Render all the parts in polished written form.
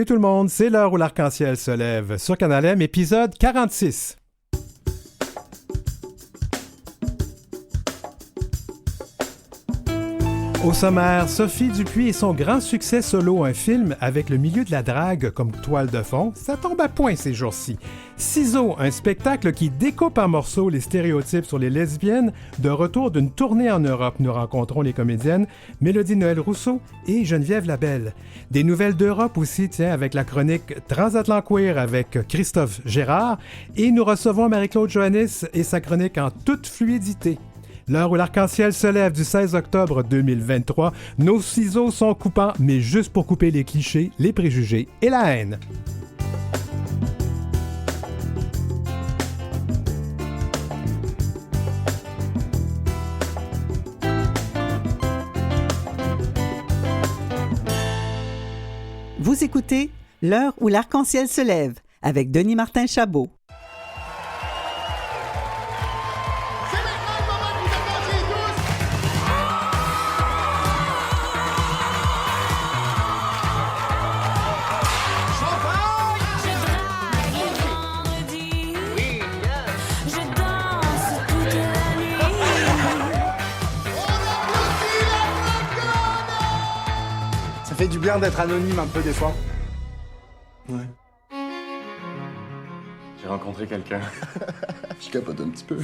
Salut tout le monde, c'est l'heure où l'arc-en-ciel se lève sur Canal M, épisode 46. Au sommaire, Sophie Dupuis et son grand succès solo, un film avec le milieu de la drague comme toile de fond, ça tombe à point ces jours-ci. Ciseaux, un spectacle qui découpe en morceaux les stéréotypes sur les lesbiennes. De retour d'une tournée en Europe, nous rencontrons les comédiennes Mélodie Noël-Rousseau et Geneviève Labelle. Des nouvelles d'Europe aussi, tiens, avec la chronique Transatlant Queer avec Christophe Gérard. Et nous recevons Marie-Claude Johannis et sa chronique en toute fluidité. L'heure où l'arc-en-ciel se lève du 16 octobre 2023, nos ciseaux sont coupants, mais juste pour couper les clichés, les préjugés et la haine. Vous écoutez L'heure où l'arc-en-ciel se lève avec Denis Martin Chabot. Ça fait du bien d'être anonyme un peu des fois. Ouais. J'ai rencontré quelqu'un. Je capote un petit peu.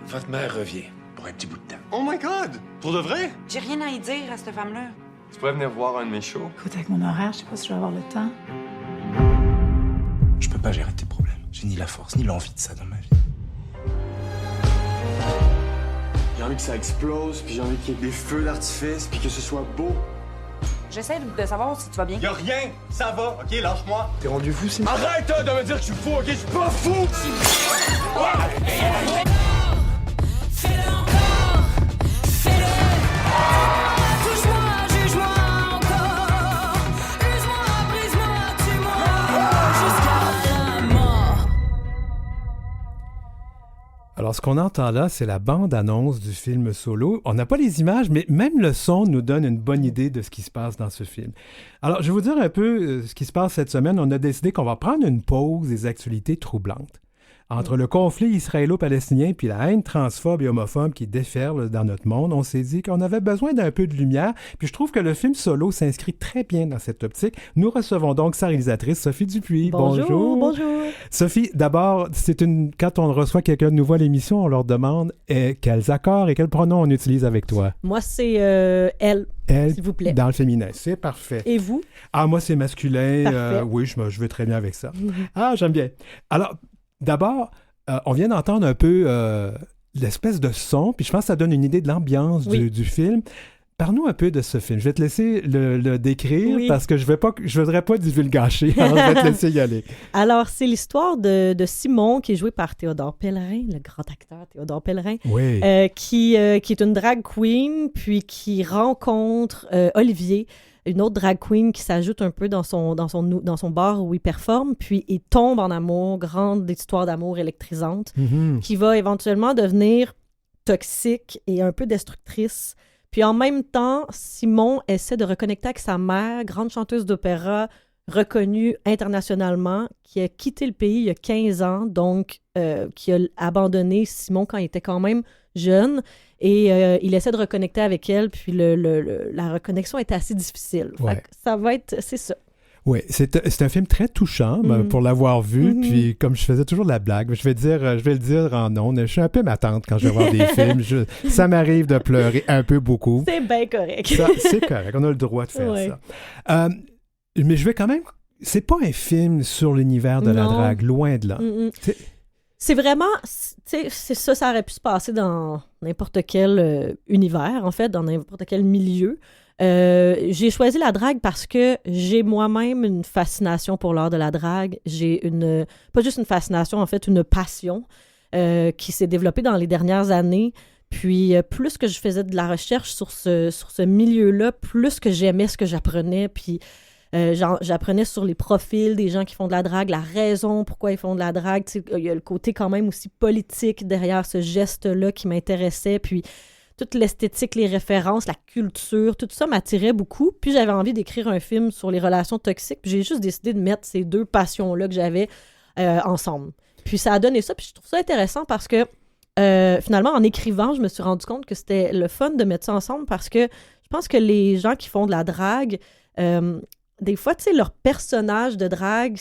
Votre mère revient pour un petit bout de temps. Oh my god! Pour de vrai? J'ai rien à y dire à cette femme-là. Tu pourrais venir voir un de mes shows? Écoute, avec mon horaire, je sais pas si je vais avoir le temps. Je peux pas gérer tes problèmes. J'ai ni la force, ni l'envie de ça dans ma vie. J'ai envie que ça explose, puis j'ai envie qu'il y ait des feux d'artifice, puis que ce soit beau. J'essaie de savoir si tu vas bien. Y'a rien! Ça va, ok? Lâche-moi! T'es rendu fou, c'est... Arrête de me dire que je suis fou, ok? Je suis pas fou! Fais-le encore, fais-le. Touche-moi, juge-moi encore. Use-moi, brise-moi, tue-moi jusqu'à la mort. Alors, ce qu'on entend là, c'est la bande-annonce du film solo. On n'a pas les images, mais même le son nous donne une bonne idée de ce qui se passe dans ce film. Alors, je vais vous dire un peu ce qui se passe cette semaine. On a décidé qu'on va prendre une pause des actualités troublantes. Entre le conflit israélo-palestinien puis la haine transphobe et homophobe qui déferle dans notre monde, on s'est dit qu'on avait besoin d'un peu de lumière. Puis je trouve que le film solo s'inscrit très bien dans cette optique. Nous recevons donc sa réalisatrice, Sophie Dupuis. Bonjour. Sophie, d'abord, quand on reçoit quelqu'un de nouveau à l'émission, on leur demande quels accords et quels pronoms on utilise avec toi. Moi, c'est elle, s'il vous plaît. Dans le féminin, c'est parfait. Et vous? Ah, moi, c'est masculin. Parfait. Oui, je vais très bien avec ça. Ah, j'aime bien. Alors, d'abord, on vient d'entendre un peu l'espèce de son, puis je pense que ça donne une idée de l'ambiance du film. Parle-nous un peu de ce film. Je vais te laisser le décrire parce que je voudrais pas divulgacher. Alors, je vais te laisser y aller. Alors, c'est l'histoire de Simon, qui est joué par Théodore Pellerin, le grand acteur Théodore Pellerin, qui est une drag queen, puis qui rencontre Olivier, une autre drag queen qui s'ajoute un peu dans son bar où il performe, puis il tombe en amour, grande histoire d'amour électrisante, qui va éventuellement devenir toxique et un peu destructrice. Puis en même temps, Simon essaie de reconnecter avec sa mère, grande chanteuse d'opéra, reconnue internationalement, qui a quitté le pays il y a 15 ans, donc qui a abandonné Simon quand il était quand même jeune. Et il essaie de reconnecter avec elle, puis la reconnexion est assez difficile. Ouais. Fait que ça va être... C'est ça. Oui, c'est un film très touchant pour l'avoir vu. Puis comme je faisais toujours de la blague, je vais le dire en ondes. Je suis un peu ma tante quand je vais voir des films. Ça m'arrive de pleurer un peu beaucoup. C'est bien correct. C'est correct, on a le droit de faire ça. Mais je vais quand même... C'est pas un film sur l'univers de la drague, loin de là. C'est vraiment... C'est ça aurait pu se passer dans n'importe quel univers, en fait, dans n'importe quel milieu. J'ai choisi la drague parce que j'ai moi-même une fascination pour l'art de la drague. J'ai pas juste une fascination, en fait, une passion qui s'est développée dans les dernières années. Puis plus que je faisais de la recherche sur ce milieu-là, plus que j'aimais ce que j'apprenais. Puis j'apprenais sur les profils des gens qui font de la drague, la raison pourquoi ils font de la drague. Il y a le côté quand même aussi politique derrière ce geste-là qui m'intéressait. Puis toute l'esthétique, les références, la culture, tout ça m'attirait beaucoup. Puis j'avais envie d'écrire un film sur les relations toxiques. Puis j'ai juste décidé de mettre ces deux passions-là que j'avais ensemble. Puis ça a donné ça. Puis je trouve ça intéressant parce que finalement, en écrivant, je me suis rendu compte que c'était le fun de mettre ça ensemble parce que je pense que les gens qui font de la drague, des fois, tu sais, leur personnage de drague,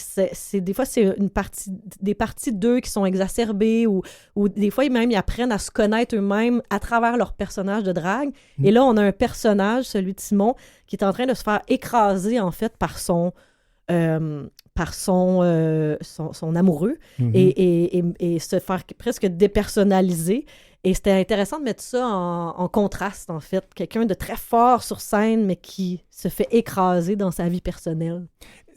des fois, c'est des parties d'eux qui sont exacerbées ou des fois, même, ils apprennent à se connaître eux-mêmes à travers leur personnage de drague. Et là, on a un personnage, celui de Simon, qui est en train de se faire écraser, en fait, par son amoureux et se faire presque dépersonnaliser. Et c'était intéressant de mettre ça en contraste, en fait. Quelqu'un de très fort sur scène, mais qui se fait écraser dans sa vie personnelle.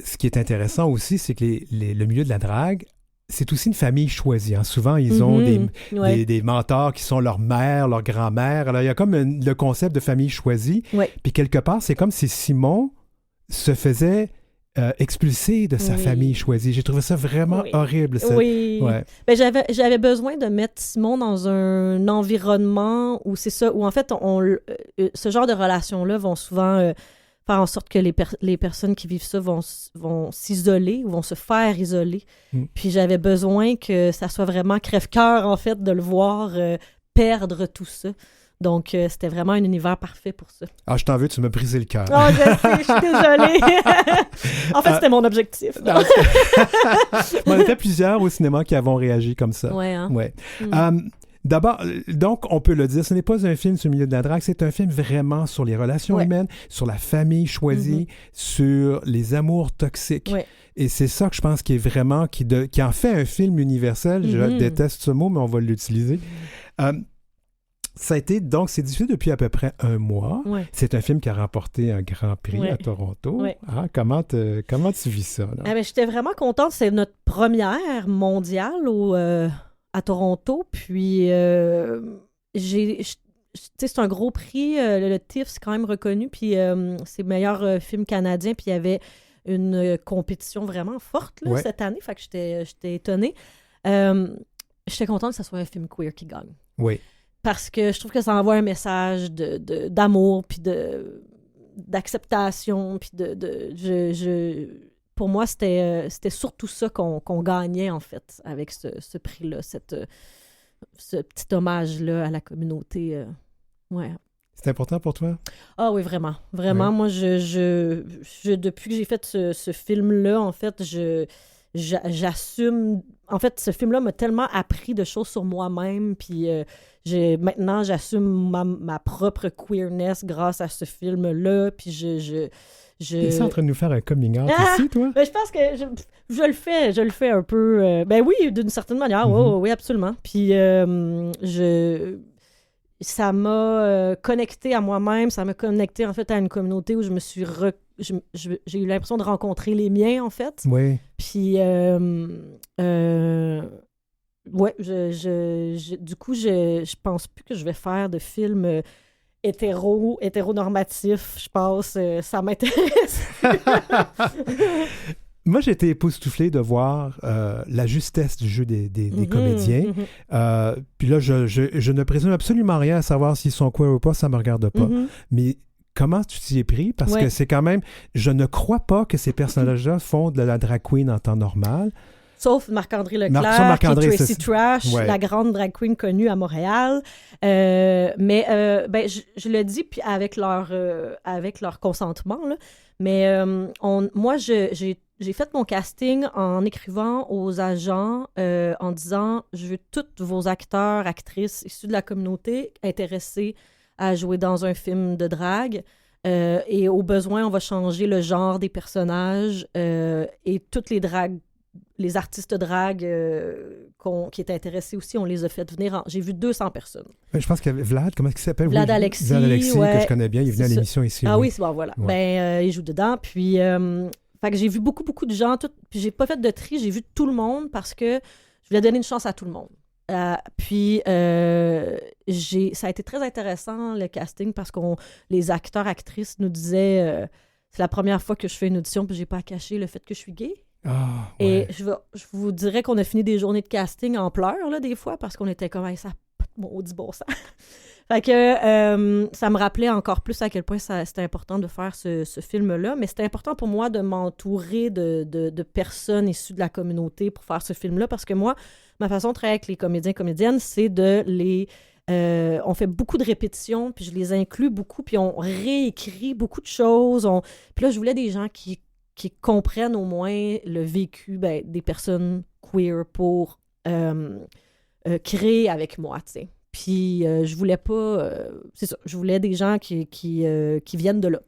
Ce qui est intéressant aussi, c'est que le milieu de la drague, c'est aussi une famille choisie. Hein. Souvent, ils ont des mentors qui sont leur mère, leur grand-mère. Alors, il y a comme le concept de famille choisie. Ouais. Puis quelque part, c'est comme si Simon se faisait... expulsé de sa famille choisie. J'ai trouvé ça vraiment horrible. Oui. Ouais. Ben, j'avais besoin de mettre Simon dans un environnement où c'est ça, où en fait, ce genre de relations-là vont souvent faire en sorte que les personnes qui vivent ça vont s'isoler ou vont se faire isoler. Puis j'avais besoin que ça soit vraiment crève-cœur, en fait, de le voir perdre tout ça. Donc, c'était vraiment un univers parfait pour ça. Ah, je t'en veux, tu m'as brisé le cœur. Oh, je sais, je suis désolée. En fait, c'était mon objectif. On était plusieurs au cinéma qui avons réagi comme ça. Ouais, hein? Ouais. D'abord, donc, on peut le dire, ce n'est pas un film sur le milieu de la drague, c'est un film vraiment sur les relations humaines, sur la famille choisie, sur les amours toxiques. Ouais. Et c'est ça que je pense qui est vraiment, qui en fait un film universel. Je déteste ce mot, mais on va l'utiliser. Ça a été, donc, c'est diffusé depuis à peu près 1 mois. Ouais. C'est un film qui a remporté un grand prix à Toronto. Ouais. Ah, comment tu vis ça? Là? Ah, ben, j'étais vraiment contente. C'est notre première mondiale à Toronto. Puis, c'est un gros prix. Le TIFF, c'est quand même reconnu. Puis, c'est le meilleur film canadien. Puis, il y avait une compétition vraiment forte là, cette année. Fait que j'étais étonnée. J'étais contente que ce soit un film queer qui gagne. Oui. Parce que je trouve que ça envoie un message d'amour, puis d'acceptation, puis pour moi, c'était surtout ça qu'on gagnait, en fait, avec ce prix-là, ce petit hommage-là à la communauté. Ouais. C'est important pour toi? Ah oui, vraiment. Vraiment, moi, depuis que j'ai fait ce film-là, en fait, j'assume... En fait, ce film-là m'a tellement appris de choses sur moi-même, puis maintenant, j'assume ma propre queerness grâce à ce film-là, puis T'es en train de nous faire un coming out ici, toi? Ben, je pense que je le fais un peu... ben oui, d'une certaine manière, oui, absolument. Puis ça m'a connecté à moi-même, ça m'a connecté, en fait, à une communauté où je me suis... j'ai eu l'impression de rencontrer les miens, en fait. Oui. Puis, ouais, du coup, je pense plus que je vais faire de films hétéronormatifs, je pense. Ça m'intéresse. Moi, j'ai été époustouflé de voir la justesse du jeu des comédiens. Puis là, je ne présume absolument rien à savoir s'ils sont queer ou pas, ça ne me regarde pas. Mais comment tu t'y es pris? Parce que c'est quand même... Je ne crois pas que ces personnages-là font de la drag queen en temps normal. Sauf Marc-André Leclerc, puis Tracy Trash, la grande drag queen connue à Montréal. Mais je le dis puis avec leur consentement, là. Mais moi, j'ai fait mon casting en écrivant aux agents en disant « Je veux tous vos acteurs, actrices issus de la communauté intéressés à jouer dans un film de drague. Et au besoin, on va changer le genre des personnages et toutes les artistes drague qui étaient intéressés aussi, on les a fait venir. J'ai vu 200 personnes. Je pense qu'il y avait Vlad, comment est-ce qu'il s'appelle? Vlad Alexis, que je connais bien, il est venu à l'émission ici. Ah oui, c'est bon, voilà. Ouais. Il joue dedans. Puis, fait que j'ai vu beaucoup, beaucoup de gens. Puis j'ai pas fait de tri, j'ai vu tout le monde parce que je voulais donner une chance à tout le monde. Puis, ça a été très intéressant, le casting, parce que les acteurs, actrices nous disaient c'est la première fois que je fais une audition, puis j'ai pas à cacher le fait que je suis gay. Et je vous dirais qu'on a fini des journées de casting en pleurs, là, des fois, parce qu'on était comme ça n'a pas de maudit bon sens. Fait que ça me rappelait encore plus à quel point c'était important de faire ce film-là, mais c'était important pour moi de m'entourer de personnes issues de la communauté pour faire ce film-là, parce que moi, ma façon de travailler avec les comédiens et comédiennes, c'est de les... on fait beaucoup de répétitions, puis je les inclus beaucoup, puis on réécrit beaucoup de choses. Puis là, je voulais des gens qui comprennent au moins le vécu des personnes queer pour créer avec moi, tu sais. Puis je voulais pas... c'est ça, je voulais des gens qui viennent de là.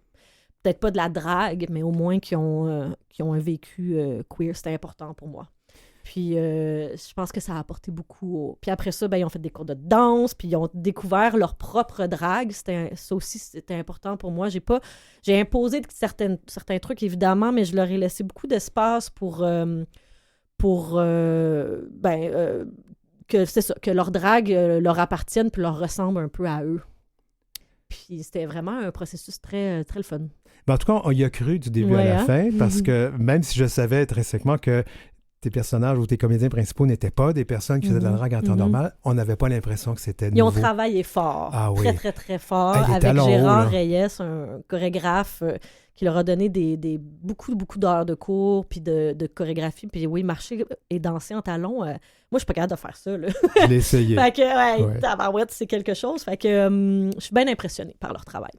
Peut-être pas de la drague, mais au moins qui ont un vécu queer. C'était important pour moi. Puis je pense que ça a apporté beaucoup. Puis après ça, ils ont fait des cours de danse, puis ils ont découvert leur propre drague. Ça aussi, c'était important pour moi. J'ai imposé certains trucs, évidemment, mais je leur ai laissé beaucoup d'espace pour que c'est ça, que leur drague leur appartienne puis leur ressemble un peu à eux. Puis c'était vraiment un processus très, très le fun. En tout cas, on y a cru du début à la fin, parce que même si je savais intrinsèquement que tes personnages ou tes comédiens principaux n'étaient pas des personnes qui faisaient de la drague en temps normal, on n'avait pas l'impression que c'était nouveau. Ils ont travaillé fort, très, très, très fort, avec Gérard Reyes, un chorégraphe qui leur a donné beaucoup d'heures de cours, puis de chorégraphie. Puis oui, marcher et danser en talons, moi, je suis pas capable de faire ça, là. Je l'ai essayé. Fait que, tabarouette, c'est quelque chose. Fait que je suis bien impressionnée par leur travail.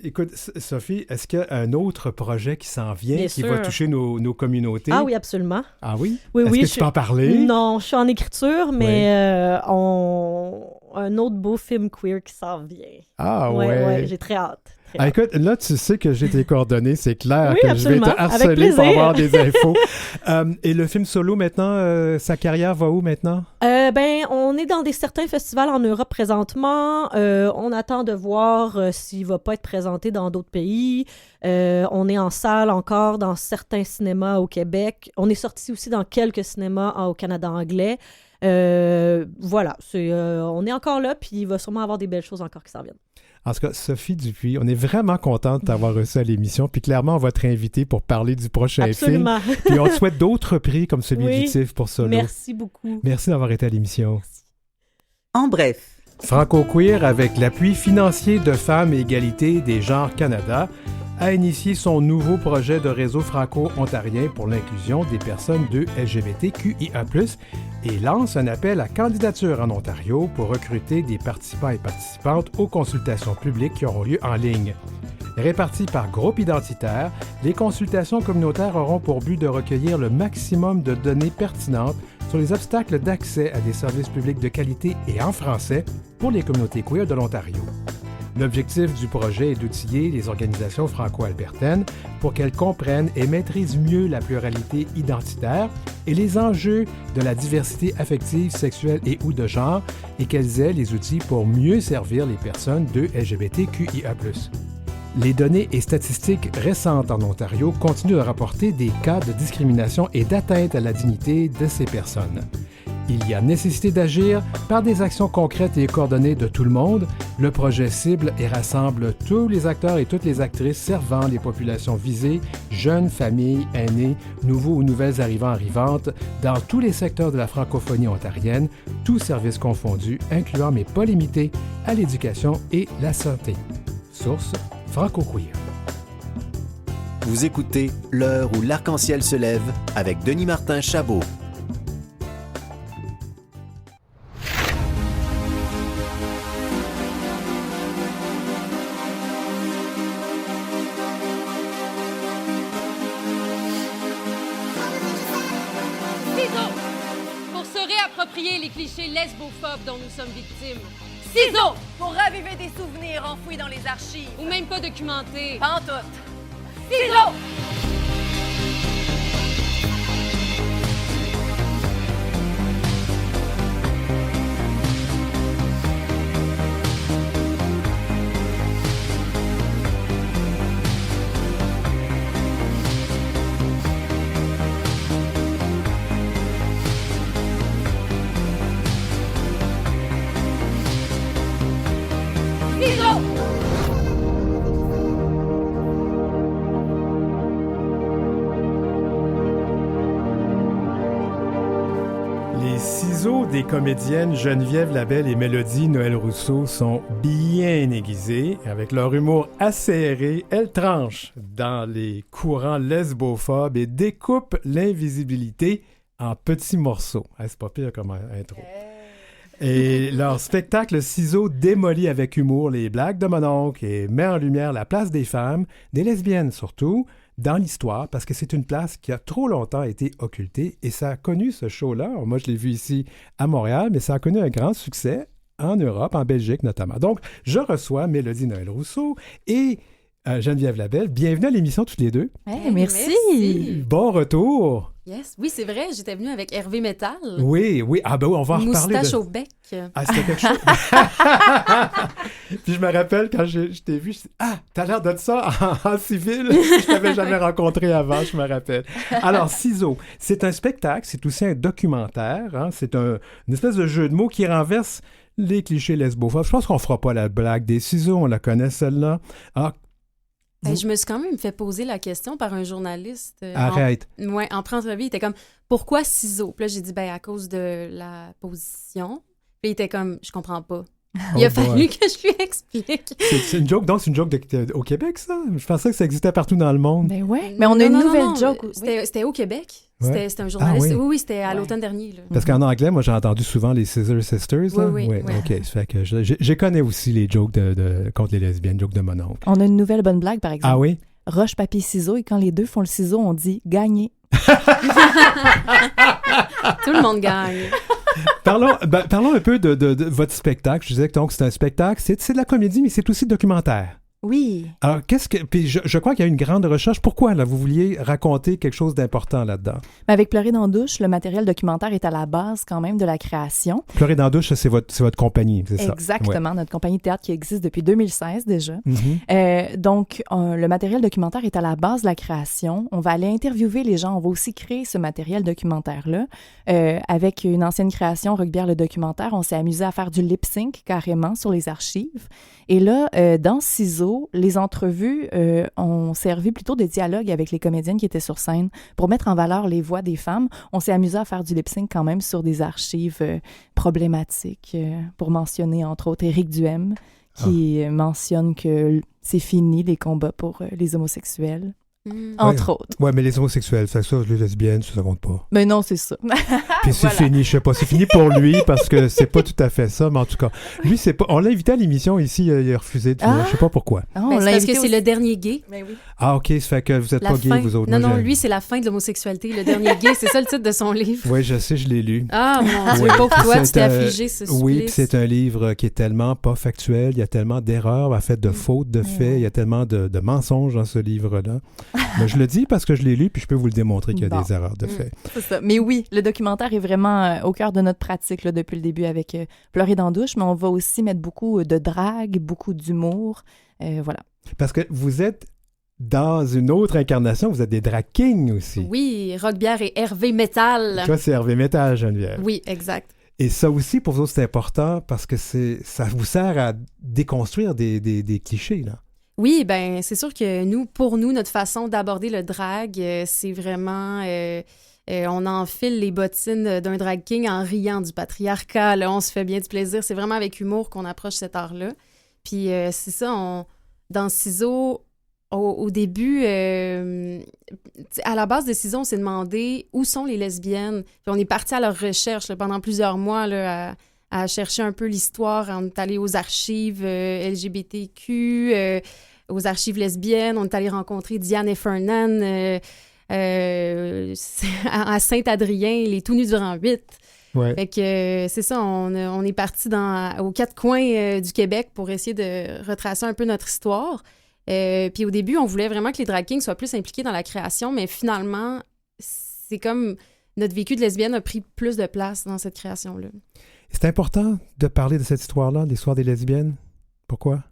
Écoute, Sophie, est-ce qu'il y a un autre projet qui s'en vient, Bien qui sûr. va toucher nos communautés? Ah oui, absolument. Ah oui? Oui, est-ce que tu peux en parler? Non, je suis en écriture, mais un autre beau film queer qui s'en vient. Ah ouais, j'ai très hâte. Écoute, là, tu sais que j'ai tes coordonnées, c'est clair oui, que absolument. je vais te harceler pour avoir des infos. Et le film solo, maintenant, sa carrière va où maintenant? On est dans certains festivals en Europe présentement. On attend de voir s'il va pas être présenté dans d'autres pays. On est en salle encore dans certains cinémas au Québec. On est sorti aussi dans quelques cinémas au Canada anglais. Voilà, on est encore là, puis il va sûrement avoir des belles choses encore qui s'en viennent. En tout cas, Sophie Dupuis, on est vraiment contente de t'avoir reçu à l'émission. Puis clairement, on va te réinviter pour parler du prochain film. Puis on te souhaite d'autres prix comme celui du TIFF pour Solo. Merci beaucoup. Merci d'avoir été à l'émission. Merci. En bref. Franco-Queer, avec l'appui financier de Femmes et Égalité des Genres Canada, a initié son nouveau projet de réseau franco-ontarien pour l'inclusion des personnes de LGBTQIA+, et lance un appel à candidature en Ontario pour recruter des participants et participantes aux consultations publiques qui auront lieu en ligne. Réparties par groupe identitaire, les consultations communautaires auront pour but de recueillir le maximum de données pertinentes sur les obstacles d'accès à des services publics de qualité et en français pour les communautés queer de l'Ontario. L'objectif du projet est d'outiller les organisations franco-albertaines pour qu'elles comprennent et maîtrisent mieux la pluralité identitaire et les enjeux de la diversité affective, sexuelle et ou de genre, et qu'elles aient les outils pour mieux servir les personnes de LGBTQIA+. Les données et statistiques récentes en Ontario continuent de rapporter des cas de discrimination et d'atteinte à la dignité de ces personnes. Il y a nécessité d'agir par des actions concrètes et coordonnées de tout le monde. Le projet cible et rassemble tous les acteurs et toutes les actrices servant les populations visées, jeunes, familles, aînés, nouveaux ou nouvelles arrivantes, dans tous les secteurs de la francophonie ontarienne, tous services confondus, incluant mais pas limités à l'éducation et la santé. Source Franco-Queer. Vous écoutez L'heure où l'arc-en-ciel se lève avec Denis Martin Chabot. Les clichés lesbophobes dont nous sommes victimes. Ciseaux pour raviver des souvenirs enfouis dans les archives. Ou même pas documentés. Pas en tout. Ciseaux! ciseaux des comédiennes Geneviève Labelle et Mélodie Noël Rousseau sont bien aiguisés. Avec leur humour acéré, elles tranchent dans les courants lesbophobes et découpent l'invisibilité en petits morceaux. C'est pas pire comme intro. Et leur spectacle Ciseaux démolit avec humour les blagues de mon oncle et met en lumière la place des femmes, des lesbiennes surtout, dans l'histoire, parce que c'est une place qui a trop longtemps été occultée et ça a connu ce show-là. Moi, je l'ai vu ici à Montréal, mais ça a connu un grand succès en Europe, en Belgique notamment. Donc, je reçois Mélodie Noël Rousseau et Geneviève Labelle. Bienvenue à l'émission toutes les deux. Hey, merci. Bon retour. Yes. Oui, c'est vrai, j'étais venue avec Hervé Métal. Oui. Ah ben oui, on va en reparler. Moustache au bec. Ah, c'était quelque chose. Puis je me rappelle quand je t'ai vu, je dis, t'as l'air de ça en civil. Je t'avais jamais rencontré avant, je me rappelle. Alors, Ciseaux, c'est un spectacle, c'est aussi un documentaire. Hein? C'est une espèce de jeu de mots qui renverse les clichés lesbophobes. Je pense qu'on fera pas la blague des ciseaux, on la connaît celle-là. Ah, je me suis quand même fait poser la question par un journaliste. Arrête. En pré-entrevue, il était comme « Pourquoi ciseaux? » Puis là, j'ai dit « à cause de la position. » Puis il était comme « Je comprends pas. » Il a fallu que je lui explique. C'est une joke, donc c'est une joke au Québec, ça? Je pensais que ça existait partout dans le monde. Ben ouais, mais on a une nouvelle joke. C'était au Québec. Ouais. C'était un journaliste. Ah, oui, c'était à l'automne dernier. Là. Parce qu'en anglais, moi, j'ai entendu souvent les Scissor Sisters. Là. Oui. OK, ça fait que je connais aussi les jokes contre les lesbiennes, jokes de mon oncle. On a une nouvelle bonne blague, par exemple. Ah oui? Roche, papier, ciseaux, et quand les deux font le ciseau, on dit « gagner ». Tout le monde gagne. Parlons un peu de votre spectacle. Je disais que donc, c'est un spectacle, c'est de la comédie, mais c'est aussi documentaire. Oui. Alors, puis je crois qu'il y a une grande recherche. Pourquoi, là, vous vouliez raconter quelque chose d'important là-dedans? Avec Pleurer dans la douche, le matériel documentaire est à la base quand même de la création. Pleurer dans la douche, c'est votre compagnie, c'est ça? Exactement, notre compagnie de théâtre qui existe depuis 2016 déjà. Mm-hmm. Donc, le matériel documentaire est à la base de la création. On va aller interviewer les gens. On va aussi créer ce matériel documentaire-là. Avec une ancienne création, Roquebière le documentaire, on s'est amusé à faire du lip-sync carrément sur les archives. Et là, dans Ciseaux, les entrevues ont servi plutôt de dialogue avec les comédiennes qui étaient sur scène pour mettre en valeur les voix des femmes. On s'est amusé à faire du lip-sync quand même sur des archives problématiques, pour mentionner entre autres Éric Duhem, qui mentionne que c'est fini les combats pour les homosexuels. Entre autres. Oui, mais les homosexuels, ça, les lesbiennes, ça compte pas. Mais non, c'est ça. Puis c'est fini, je sais pas, c'est fini pour lui parce que c'est pas tout à fait ça, mais en tout cas, lui, c'est pas. On l'a invité à l'émission ici, il a refusé de venir, je sais pas pourquoi. C'est parce que c'est le dernier gay. Mais oui. Ah, OK, ça fait que vous êtes pas gay, vous autres. Non, lui, c'est la fin de l'homosexualité, le dernier gay, c'est ça le titre de son livre. Oui, je sais, je l'ai lu. Ah, mon Dieu, pauvre toi, tu t'es affligé, ce supplice. Oui, puis c'est un livre qui est tellement pas factuel, il y a tellement d'erreurs, en fait, de fautes, de faits, il y a tellement de mensonges dans ce livre-là. Mais je le dis parce que je l'ai lu, puis je peux vous le démontrer qu'il y a des erreurs de fait. C'est ça. Mais oui, le documentaire est vraiment au cœur de notre pratique là, depuis le début avec Pleurer dans la douche, mais on va aussi mettre beaucoup de drague, beaucoup d'humour. Voilà. Parce que vous êtes dans une autre incarnation, vous êtes des drag kings aussi. Oui, Roquebière et Hervé Métal. Toi, c'est Hervé Métal, Geneviève. Oui, exact. Et ça aussi, pour vous, c'est important parce que ça vous sert à déconstruire des clichés, là. Oui, ben c'est sûr que pour nous, notre façon d'aborder le drag, c'est vraiment... on enfile les bottines d'un drag king en riant du patriarcat. Là, on se fait bien du plaisir. C'est vraiment avec humour qu'on approche cet art-là. Puis c'est ça, dans Ciseaux, au début, à la base de Ciseaux, on s'est demandé où sont les lesbiennes. Puis on est parti à leur recherche là, pendant plusieurs mois là, à chercher un peu l'histoire. On est allé aux archives LGBTQ, aux archives lesbiennes. On est allé rencontrer Diane Heffernan à Saint-Adrien, les Tout nus du rang 8. Ouais. Fait que c'est ça, on est parti aux quatre coins du Québec pour essayer de retracer un peu notre histoire. Puis au début, on voulait vraiment que les drag kings soient plus impliqués dans la création, mais finalement, c'est comme notre vécu de lesbienne a pris plus de place dans cette création-là. C'est important de parler de cette histoire-là, l'histoire des lesbiennes. Pourquoi?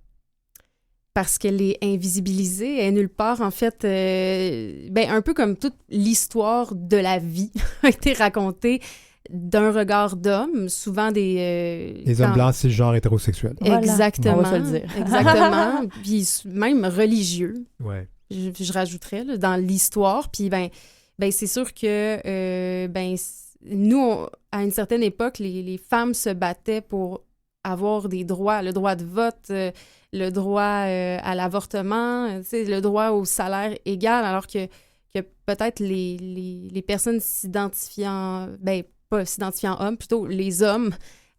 Parce qu'elle est invisibilisée, elle est nulle part. En fait, un peu comme toute l'histoire de la vie a été racontée d'un regard d'homme, souvent les hommes blancs cisgenres hétérosexuels. Voilà. Exactement. On va se le dire. Exactement. Puis même religieux. Ouais. Je rajouterais là, dans l'histoire. Puis c'est sûr que nous, à une certaine époque, les femmes se battaient pour avoir des droits, le droit de vote, le droit à l'avortement, le droit au salaire égal, alors que peut-être les personnes s'identifiant, pas s'identifiant hommes, plutôt les hommes,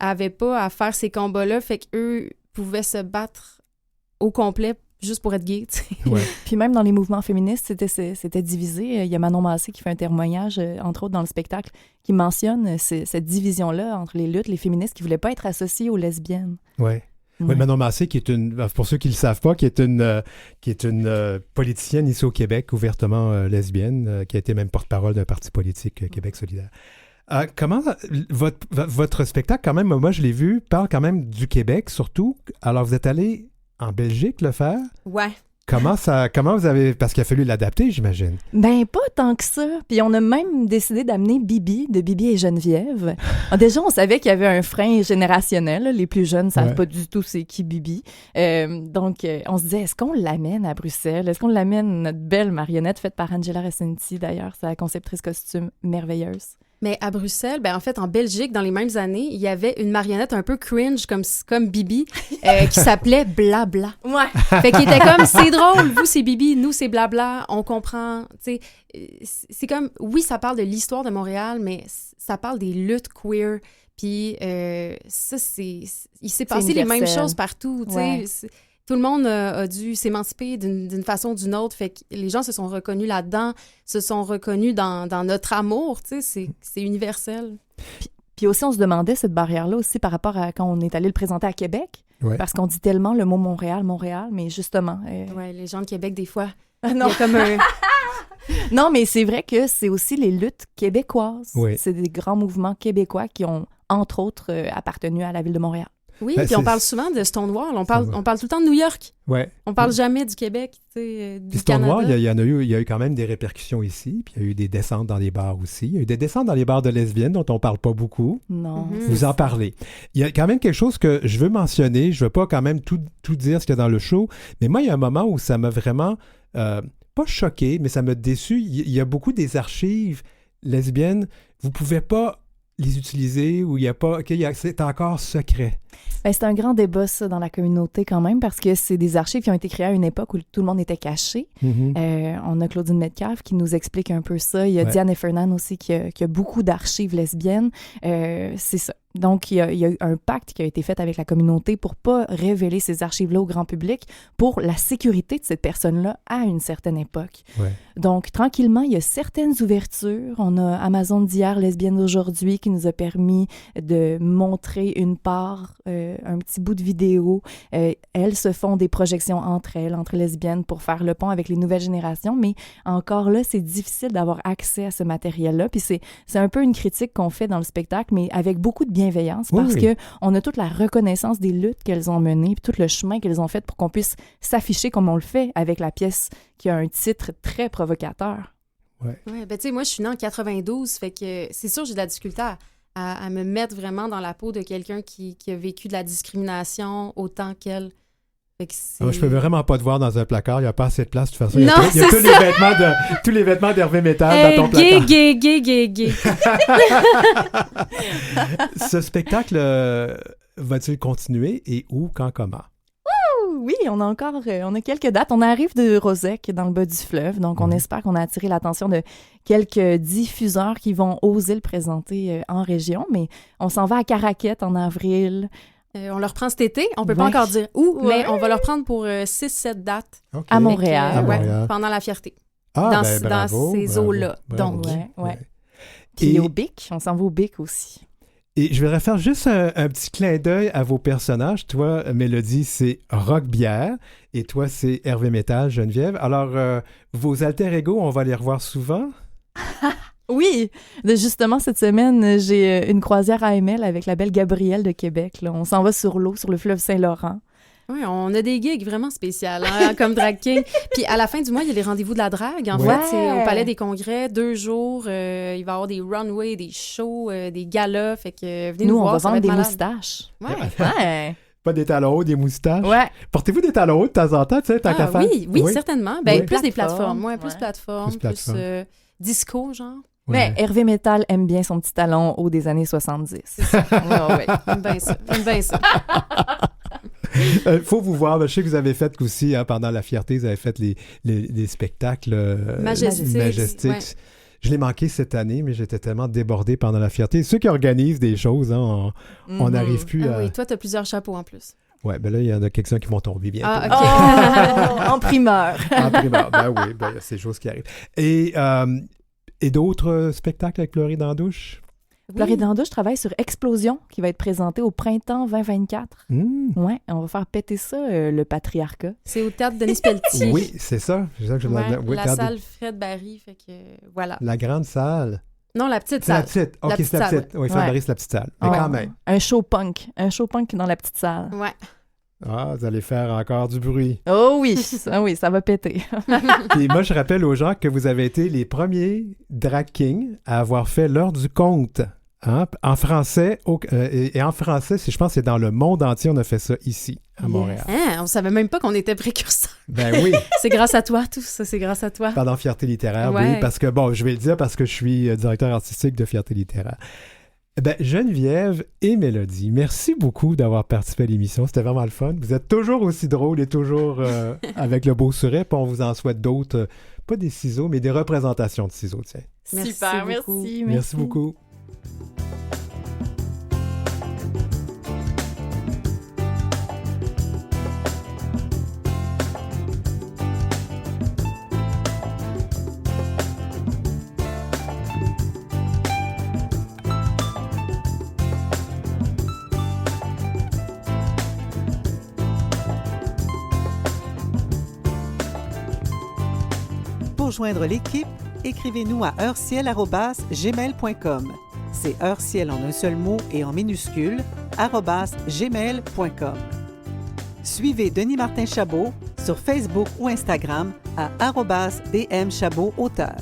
n'avaient pas à faire ces combats-là, fait qu'eux pouvaient se battre au complet juste pour être gays, tu sais. Ouais. Puis même dans les mouvements féministes, c'était divisé. Il y a Manon Massé qui fait un témoignage, entre autres dans le spectacle, qui mentionne cette division-là entre les luttes, les féministes qui ne voulaient pas être associées aux lesbiennes. Oui. Oui, Manon Massé, qui est pour ceux qui ne le savent pas, qui est une politicienne ici au Québec, ouvertement lesbienne, qui a été même porte-parole d'un parti politique, Québec solidaire. Comment votre spectacle, quand même, moi je l'ai vu, parle quand même du Québec surtout. Alors vous êtes allé en Belgique le faire? Ouais. Comment vous avez... Parce qu'il a fallu l'adapter, j'imagine. Ben, pas tant que ça. Puis on a même décidé d'amener Bibi, de Bibi et Geneviève. Déjà, on savait qu'il y avait un frein générationnel. Les plus jeunes ne savent pas du tout c'est qui Bibi. Donc, on se disait, est-ce qu'on l'amène à Bruxelles? Est-ce qu'on l'amène, notre belle marionnette faite par Angela Recenti, d'ailleurs, sa conceptrice costume merveilleuse? Mais à Bruxelles, en fait, en Belgique, dans les mêmes années, il y avait une marionnette un peu cringe comme Bibi qui s'appelait Blabla. Ouais. Fait qu'il était comme, c'est drôle, vous c'est Bibi, nous c'est Blabla, on comprend, tu sais. C'est comme, oui, ça parle de l'histoire de Montréal, mais ça parle des luttes queer. Puis ça, il s'est passé les mêmes choses partout, tu sais. Tout le monde a dû s'émanciper d'une façon ou d'une autre. Fait que les gens se sont reconnus là-dedans, se sont reconnus dans notre amour. Tu sais, c'est universel. Puis aussi, on se demandait cette barrière-là aussi par rapport à quand on est allé le présenter à Québec. Ouais. Parce qu'on dit tellement le mot Montréal, mais justement... Ouais, les gens de Québec, des fois, non. il y a comme un... Non, mais c'est vrai que c'est aussi les luttes québécoises. Oui. C'est des grands mouvements québécois qui ont, entre autres, appartenu à la ville de Montréal. Oui, puis on parle souvent de Stonewall. On parle tout le temps de New York. Ouais. On parle jamais du Québec, tu sais, du Stonewall, Canada. il y a eu quand même des répercussions ici, puis il y a eu des descentes dans les bars aussi. Il y a eu des descentes dans les bars de lesbiennes dont on parle pas beaucoup. Non. Vous en parlez. Il y a quand même quelque chose que je veux mentionner. Je veux pas quand même tout dire ce qu'il y a dans le show, mais moi, il y a un moment où ça m'a vraiment, pas choqué, mais ça m'a déçu. Il y a beaucoup des archives lesbiennes. Vous pouvez pas les utiliser ou il y a pas... c'est encore secret. Ben, c'est un grand débat, ça, dans la communauté quand même, parce que c'est des archives qui ont été créées à une époque où tout le monde était caché. On a Claudine Metcalfe qui nous explique un peu ça. Il y a Diane Heffernan aussi qui a beaucoup d'archives lesbiennes. C'est ça. Donc, il y a eu un pacte qui a été fait avec la communauté pour pas révéler ces archives-là au grand public pour la sécurité de cette personne-là à une certaine époque. Ouais. Donc, tranquillement, il y a certaines ouvertures. On a Amazon d'hier, Lesbiennes d'aujourd'hui, qui nous a permis de montrer une part, un petit bout de vidéo. Elles se font des projections entre lesbiennes, pour faire le pont avec les nouvelles générations. Mais encore là, c'est difficile d'avoir accès à ce matériel-là. Puis c'est un peu une critique qu'on fait dans le spectacle, mais avec beaucoup de bienveillance, parce que on a toute la reconnaissance des luttes qu'elles ont menées, puis tout le chemin qu'elles ont fait pour qu'on puisse s'afficher comme on le fait avec la pièce qui a un titre très provocateur. Ouais. Ouais, ben tu sais, moi, je suis née en 92, fait que c'est sûr, j'ai de la difficulté à me mettre vraiment dans la peau de quelqu'un qui a vécu de la discrimination autant qu'elle. Fait que je peux vraiment pas te voir dans un placard, il n'y a pas assez de place de toute façon. Non, il y a tous les vêtements d'Hervé Métal dans ton placard. Gay. Ce spectacle va-t-il continuer et où, quand, comment? Oui, on a quelques dates. On arrive de Rosec, dans le bas du fleuve, donc on espère qu'on a attiré l'attention de quelques diffuseurs qui vont oser le présenter en région, mais on s'en va à Caraquette en avril. On le reprend cet été. On peut pas encore dire où, mais on va le reprendre pour 6-7 dates. Okay. À Montréal. Montréal. Pendant la fierté. Dans ces eaux-là. Bravo. Donc, Puis au BIC, on s'en va au BIC aussi. Et je vais refaire juste un petit clin d'œil à vos personnages. Toi, Mélodie, c'est Rock Bière et toi, c'est Hervé Métal, Geneviève. Alors, vos alter ego, on va les revoir souvent? Oui! Justement, cette semaine, j'ai une croisière AML avec la belle Gabrielle de Québec. Là. On s'en va sur l'eau, sur le fleuve Saint-Laurent. Oui, on a des gigs vraiment spéciales, hein, comme drag king. Puis à la fin du mois, il y a les rendez-vous de la drague. En fait, c'est au Palais des Congrès, 2 jours. Il va y avoir des runways, des shows, des galas. Fait que venez nous voir. On va vendre des malade. Moustaches. Ouais. Pas des talons hauts, des moustaches? Ouais. Portez-vous des talons hauts de temps en temps, tu sais, tant qu'à faire? Oui, certainement. Ben, plus des plateformes. Plus plateformes, plus disco, genre. Mais Hervé Métal aime bien son petit talon haut des années 70. C'est ça. Ouais. J'aime bien ça. Faut vous voir, je sais que vous avez fait aussi, pendant la fierté, vous avez fait les spectacles Majestics. Ouais. Je l'ai manqué cette année, mais j'étais tellement débordé pendant la fierté. Ceux qui organisent des choses, on n'arrive plus à... Oui, toi, tu as plusieurs chapeaux en plus. Ouais, ben là, il y en a quelques-uns qui vont tomber bientôt. Ah, OK. En primeur. En primeur, ben oui, il y a ces choses qui arrivent. Et d'autres spectacles avec Pleurer dans la douche? Pleurer dans la douche, je travaille sur Explosion, qui va être présenté au printemps 2024. Ouais, on va faire péter ça, le patriarcat. C'est au théâtre Denis Pelletier. Oui, c'est ça. La salle Fred Barry, fait que voilà. La grande salle. Non, la petite salle. C'est la petite. OK, c'est la petite. Oui, Fred Barry, c'est la petite salle. Mais quand même. Un show punk dans la petite salle. Ouais. Ah, vous allez faire encore du bruit. Oh oui, ça va péter. Et moi, je rappelle aux gens que vous avez été les premiers drag kings à avoir fait l'heure du conte. En français, et en français, je pense que c'est dans le monde entier, on a fait ça ici, à Montréal. On savait même pas qu'on était précurseurs. Ben oui. C'est grâce à toi, tout ça, c'est grâce à toi. Pendant Fierté littéraire, oui, parce que, je vais le dire parce que je suis directeur artistique de Fierté littéraire. Geneviève et Mélodie, merci beaucoup d'avoir participé à l'émission. C'était vraiment le fun. Vous êtes toujours aussi drôles et toujours avec le beau sourire. Puis on vous en souhaite d'autres, pas des ciseaux, mais des représentations de ciseaux. Tiens. Super, Merci beaucoup. Pour joindre l'équipe, écrivez-nous à heureciel@gmail.com. C'est heureciel en un seul mot et en minuscule, @gmail.com. Suivez Denis Martin Chabot sur Facebook ou Instagram à @dmchabotauteur.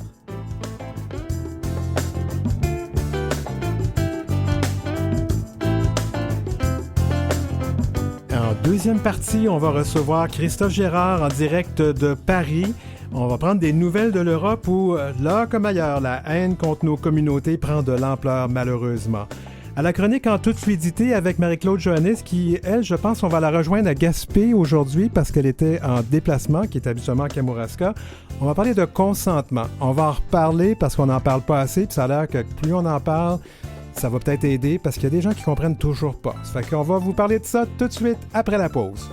En deuxième partie, on va recevoir Christophe Gérard en direct de Paris. On va prendre des nouvelles de l'Europe où, là comme ailleurs, la haine contre nos communautés prend de l'ampleur malheureusement. À la chronique en toute fluidité avec Marie-Claude Johannes qui, elle, je pense qu'on va la rejoindre à Gaspé aujourd'hui parce qu'elle était en déplacement, qui est habituellement à Kamouraska. On va parler de consentement. On va en reparler parce qu'on n'en parle pas assez, puis ça a l'air que plus on en parle, ça va peut-être aider parce qu'il y a des gens qui comprennent toujours pas. Ça fait qu'on va vous parler de ça tout de suite après la pause.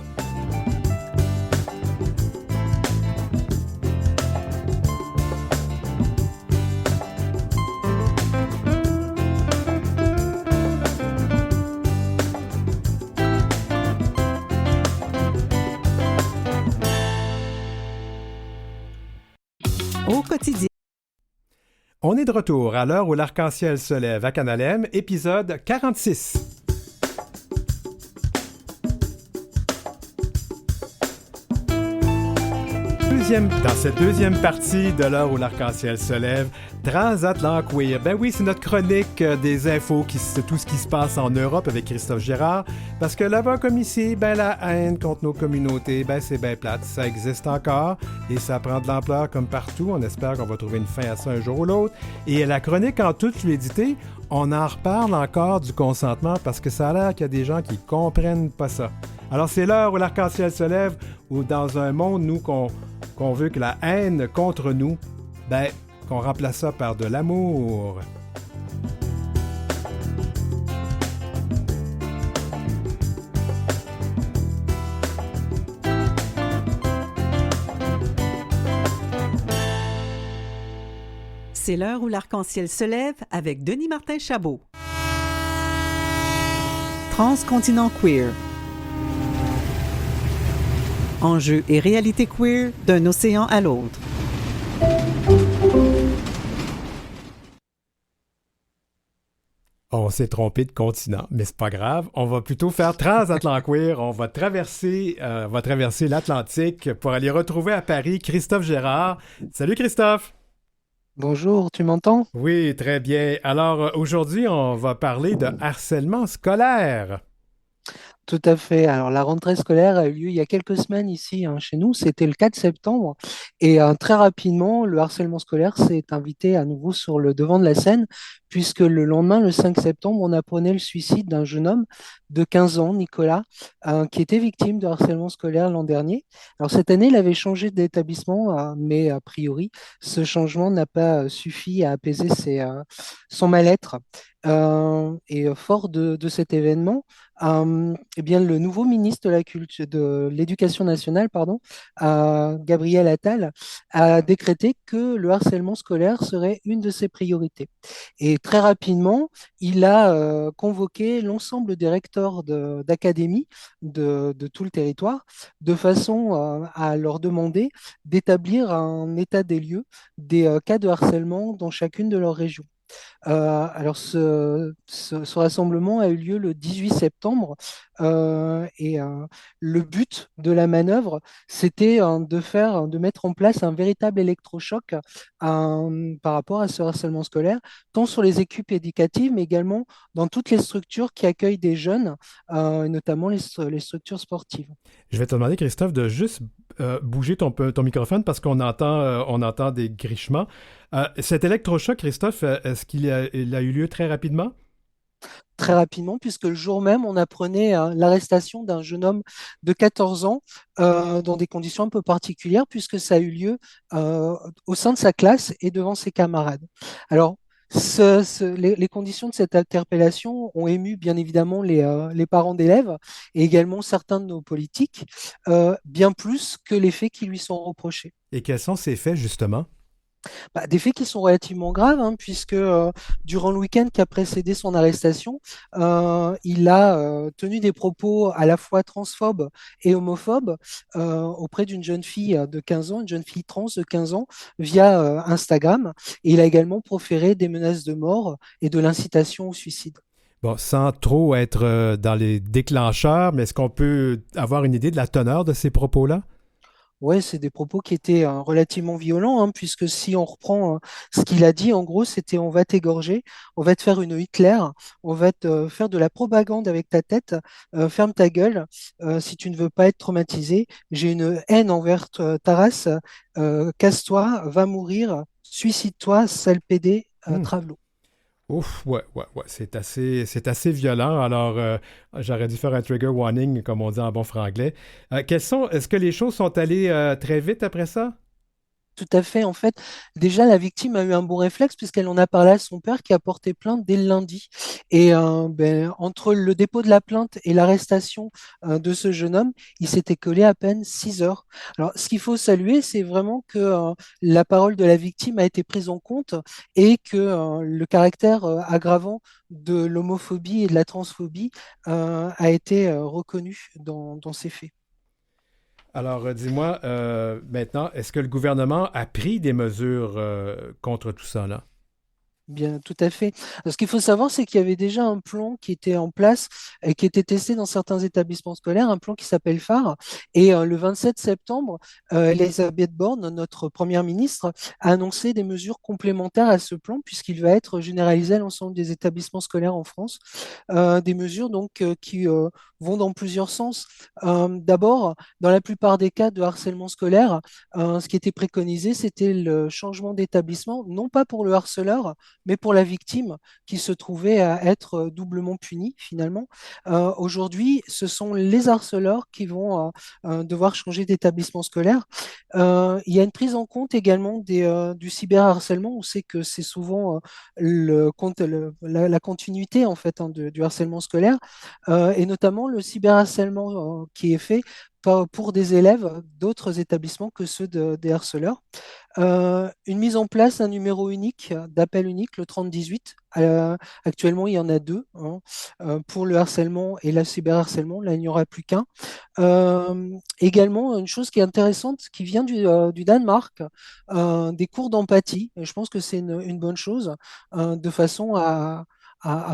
Au quotidien. On est de retour à l'heure où l'arc-en-ciel se lève à Canal M, épisode 46. Dans cette deuxième partie de l'heure où l'arc-en-ciel se lève, Transatlanqueer. Ben oui, c'est notre chronique des infos, tout ce qui se passe en Europe avec Christophe Gérard. Parce que là-bas comme ici, la haine contre nos communautés, c'est bien plate. Ça existe encore et ça prend de l'ampleur comme partout. On espère qu'on va trouver une fin à ça un jour ou l'autre. Et la chronique en toute fluidité, on en reparle encore du consentement parce que ça a l'air qu'il y a des gens qui comprennent pas ça. Alors c'est l'heure où l'arc-en-ciel se lève, où dans un monde, nous, qu'on veut que la haine contre nous, qu'on remplace ça par de l'amour. C'est l'heure où l'arc-en-ciel se lève avec Denis Martin Chabot. Transcontinent queer. Enjeux et réalité queer d'un océan à l'autre. On s'est trompé de continent, mais c'est pas grave. On va plutôt faire Transatlanqueer. On va traverser l'Atlantique pour aller retrouver à Paris Christophe Gérard. Salut Christophe! Bonjour, tu m'entends? Oui, très bien. Alors aujourd'hui, on va parler de harcèlement scolaire. Tout à fait. Alors, la rentrée scolaire a eu lieu il y a quelques semaines ici, hein, chez nous. C'était le 4 septembre. Et très rapidement, le harcèlement scolaire s'est invité à nouveau sur le devant de la scène, puisque le lendemain, le 5 septembre, on apprenait le suicide d'un jeune homme de 15 ans, Nicolas, qui était victime de harcèlement scolaire l'an dernier. Alors, cette année, il avait changé d'établissement, mais a priori, ce changement n'a pas suffi à apaiser son mal-être. Et fort de cet événement, eh bien, le nouveau ministre de la culture, de l'Éducation nationale, pardon, Gabriel Attal, a décrété que le harcèlement scolaire serait une de ses priorités. Et très rapidement, il a convoqué l'ensemble des recteurs d'académies de tout le territoire, de façon à leur demander d'établir un état des lieux des cas de harcèlement dans chacune de leurs régions. Alors, ce rassemblement a eu lieu le 18 septembre et le but de la manœuvre, c'était de mettre en place un véritable électrochoc par rapport à ce harcèlement scolaire, tant sur les équipes éducatives, mais également dans toutes les structures qui accueillent des jeunes, et notamment les structures sportives. Je vais te demander, Christophe, de juste bouger ton microphone parce on entend des grichements. Cet électrochoc, Christophe, est-ce il a eu lieu très rapidement? Très rapidement, puisque le jour même, on apprenait l'arrestation d'un jeune homme de 14 ans dans des conditions un peu particulières, puisque ça a eu lieu au sein de sa classe et devant ses camarades. Alors, les conditions de cette interpellation ont ému bien évidemment les parents d'élèves et également certains de nos politiques, bien plus que les faits qui lui sont reprochés. Et quels sont ces faits, justement? Des faits qui sont relativement graves, hein, puisque durant le week-end qui a précédé son arrestation, il a tenu des propos à la fois transphobes et homophobes auprès d'une jeune fille de 15 ans, une jeune fille trans de 15 ans, via Instagram. Et il a également proféré des menaces de mort et de l'incitation au suicide. Bon, sans trop être dans les déclencheurs, mais est-ce qu'on peut avoir une idée de la teneur de ces propos-là? Ouais, c'est des propos qui étaient relativement violents, hein, puisque si on reprend ce qu'il a dit, en gros, c'était on va t'égorger, on va te faire une Hitler, on va te faire de la propagande avec ta tête, ferme ta gueule, si tu ne veux pas être traumatisé, j'ai une haine envers ta race, casse-toi, va mourir, suicide-toi, sale pédé, travelot. Ouf, ouais, c'est assez violent. Alors, j'aurais dû faire un trigger warning, comme on dit en bon franglais. Est-ce que les choses sont allées très vite après ça? Tout à fait. En fait, déjà, la victime a eu un bon réflexe puisqu'elle en a parlé à son père qui a porté plainte dès le lundi. Et entre le dépôt de la plainte et l'arrestation de ce jeune homme, il s'était collé à peine 6 heures. Alors, ce qu'il faut saluer, c'est vraiment que la parole de la victime a été prise en compte et que le caractère aggravant de l'homophobie et de la transphobie a été reconnu dans ces faits. Alors, dis-moi, maintenant, est-ce que le gouvernement a pris des mesures contre tout ça, là? Bien, tout à fait. Ce qu'il faut savoir, c'est qu'il y avait déjà un plan qui était en place et qui était testé dans certains établissements scolaires, un plan qui s'appelle phare. Et le 27 septembre, Elisabeth Borne, notre première ministre, a annoncé des mesures complémentaires à ce plan, puisqu'il va être généralisé à l'ensemble des établissements scolaires en France. Des mesures donc qui vont dans plusieurs sens. D'abord, dans la plupart des cas de harcèlement scolaire, ce qui était préconisé, c'était le changement d'établissement, non pas pour le harceleur, mais pour la victime qui se trouvait à être doublement punie finalement. Aujourd'hui, ce sont les harceleurs qui vont devoir changer d'établissement scolaire. Il y a une prise en compte également du cyberharcèlement. On sait que c'est souvent la continuité en fait, hein, du harcèlement scolaire, et notamment le cyberharcèlement qui est fait pour des élèves d'autres établissements que ceux des harceleurs. Une mise en place d'un numéro unique, d'appel unique, le 3018. Actuellement, il y en a deux, hein, pour le harcèlement et le cyberharcèlement. Là, il n'y aura plus qu'un. Également, une chose qui est intéressante, qui vient du Danemark, des cours d'empathie. Et je pense que c'est une bonne chose, de façon à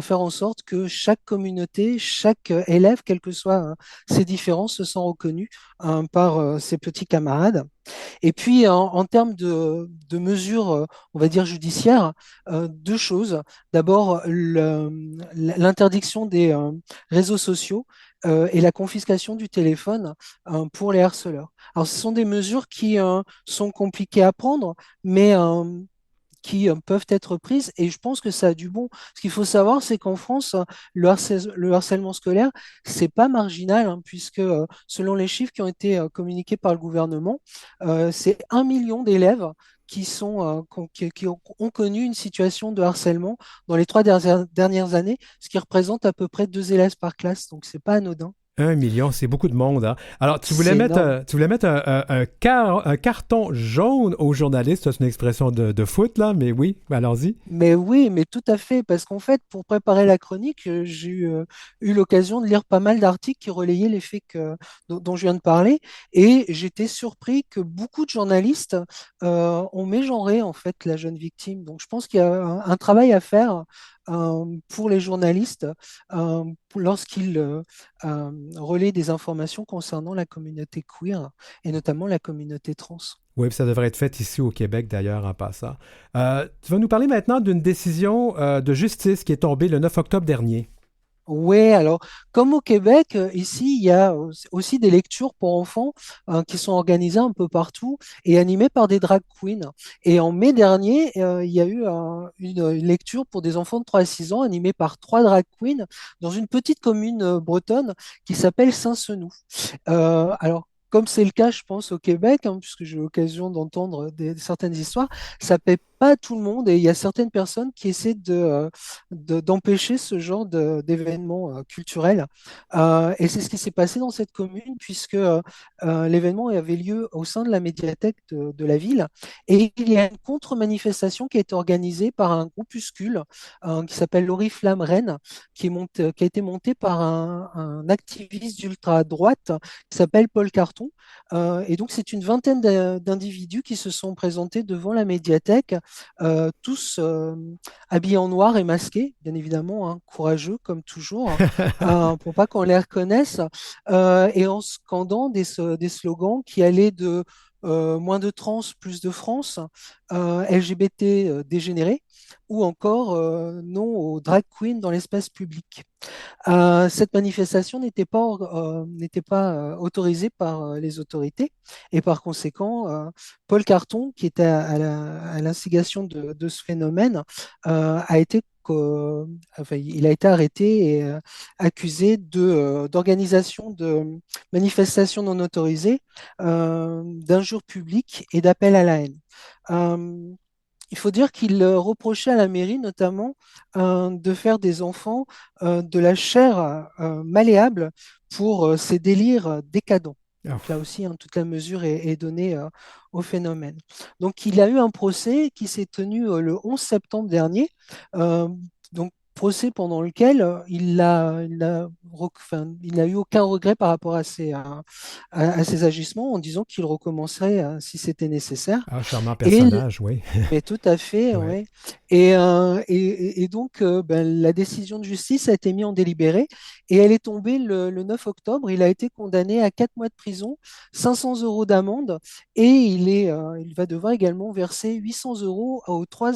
faire en sorte que chaque communauté, chaque élève, quelles que soient ses différences, se sent reconnu par ses petits camarades. Et puis, en termes de mesures, on va dire judiciaires, deux choses. D'abord, l'interdiction des réseaux sociaux et la confiscation du téléphone pour les harceleurs. Alors, ce sont des mesures qui sont compliquées à prendre, mais qui peuvent être prises et je pense que ça a du bon. Ce qu'il faut savoir, c'est qu'en France, le harcèlement scolaire, c'est pas marginal, hein, puisque selon les chiffres qui ont été communiqués par le gouvernement, c'est 1 million d'élèves qui ont connu une situation de harcèlement dans les 3 dernières années, ce qui représente à peu près 2 élèves par classe, donc c'est pas anodin. 1 million, c'est beaucoup de monde, hein? Alors, C'est énorme. tu voulais mettre un carton jaune aux journalistes, c'est une expression de foot, là, mais oui, allons-y. Mais oui, mais tout à fait, parce qu'en fait, pour préparer la chronique, j'ai eu l'occasion de lire pas mal d'articles qui relayaient les faits dont je viens de parler, et j'étais surpris que beaucoup de journalistes ont mégenré en fait la jeune victime. Donc, je pense qu'il y a un travail à faire pour les journalistes lorsqu'ils relaient des informations concernant la communauté queer et notamment la communauté trans. Oui, puis ça devrait être fait ici au Québec, d'ailleurs, en passant. Tu vas nous parler maintenant d'une décision de justice qui est tombée le 9 octobre dernier. Oui, alors, comme au Québec, ici, il y a aussi des lectures pour enfants qui sont organisées un peu partout et animées par des drag queens. Et en mai dernier, il y a eu une lecture pour des enfants de 3 à 6 ans animée par 3 drag queens dans une petite commune bretonne qui s'appelle Saint-Senou. Alors, comme c'est le cas, je pense, au Québec, hein, puisque j'ai eu l'occasion d'entendre certaines histoires, ça paie pas à tout le monde et il y a certaines personnes qui essaient d'empêcher ce genre d'événements culturels. Et c'est ce qui s'est passé dans cette commune, puisque l'événement avait lieu au sein de la médiathèque de la ville. Et il y a une contre-manifestation qui a été organisée par un groupuscule qui s'appelle l'Oriflamme Rennes, qui a été monté par un activiste d'ultra-droite qui s'appelle Paul Carton. Et donc, c'est une vingtaine d'individus qui se sont présentés devant la médiathèque, tous habillés en noir et masqués, bien évidemment, hein, courageux comme toujours, pour pas qu'on les reconnaisse, et en scandant des slogans qui allaient de moins de trans, plus de France, LGBT dégénéré, ou encore non aux drag queens dans l'espace public. Cette manifestation n'était pas autorisée par les autorités et par conséquent, Paul Carton, qui était à l'instigation de ce phénomène, il a été arrêté et accusé d'organisation de manifestations non autorisées, d'injures publiques et d'appel à la haine. Euh, il faut dire qu'il reprochait à la mairie notamment de faire des enfants de la chair malléable pour ses délires décadents. Donc là aussi, hein, toute la mesure est donnée au phénomène. Donc il a eu un procès qui s'est tenu le 11 septembre dernier. Donc procès pendant lequel il n'a eu aucun regret par rapport à ses agissements en disant qu'il recommencerait si c'était nécessaire. Ah, charmant personnage, oui. Mais tout à fait, Ouais. oui. Et donc, la décision de justice a été mise en délibéré et elle est tombée le 9 octobre. Il a été condamné à 4 mois de prison, 500 euros d'amende et il va devoir également verser 800 euros aux 3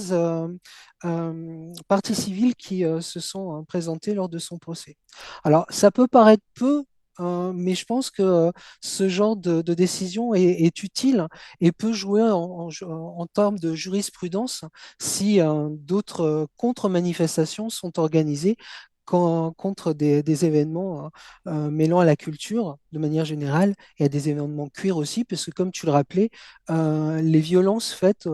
parties civiles qui se sont présentés lors de son procès. Alors, ça peut paraître peu, mais je pense que ce genre de décision est utile et peut jouer en termes de jurisprudence si d'autres contre-manifestations sont organisées contre des événements mêlant à la culture de manière générale et à des événements queer aussi, parce que comme tu le rappelais, les violences faites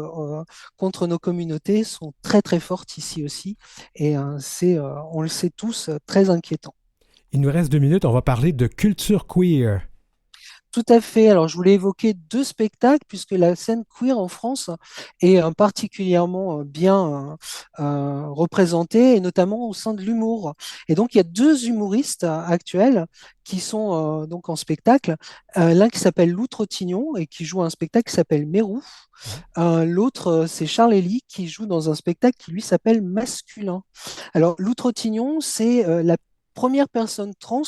contre nos communautés sont très très fortes ici aussi, et on le sait tous, très inquiétant. Il nous reste 2 minutes, on va parler de culture queer. Tout à fait. Alors, je voulais évoquer 2 spectacles puisque la scène queer en France est particulièrement bien représentée, et notamment au sein de l'humour. Et donc, il y a 2 humoristes actuels qui sont donc en spectacle. L'un qui s'appelle Lou Trottignon et qui joue un spectacle qui s'appelle Mérou. L'autre, c'est Charles Elie qui joue dans un spectacle qui lui s'appelle Masculin. Alors, Lou Trottignon, c'est la première personne trans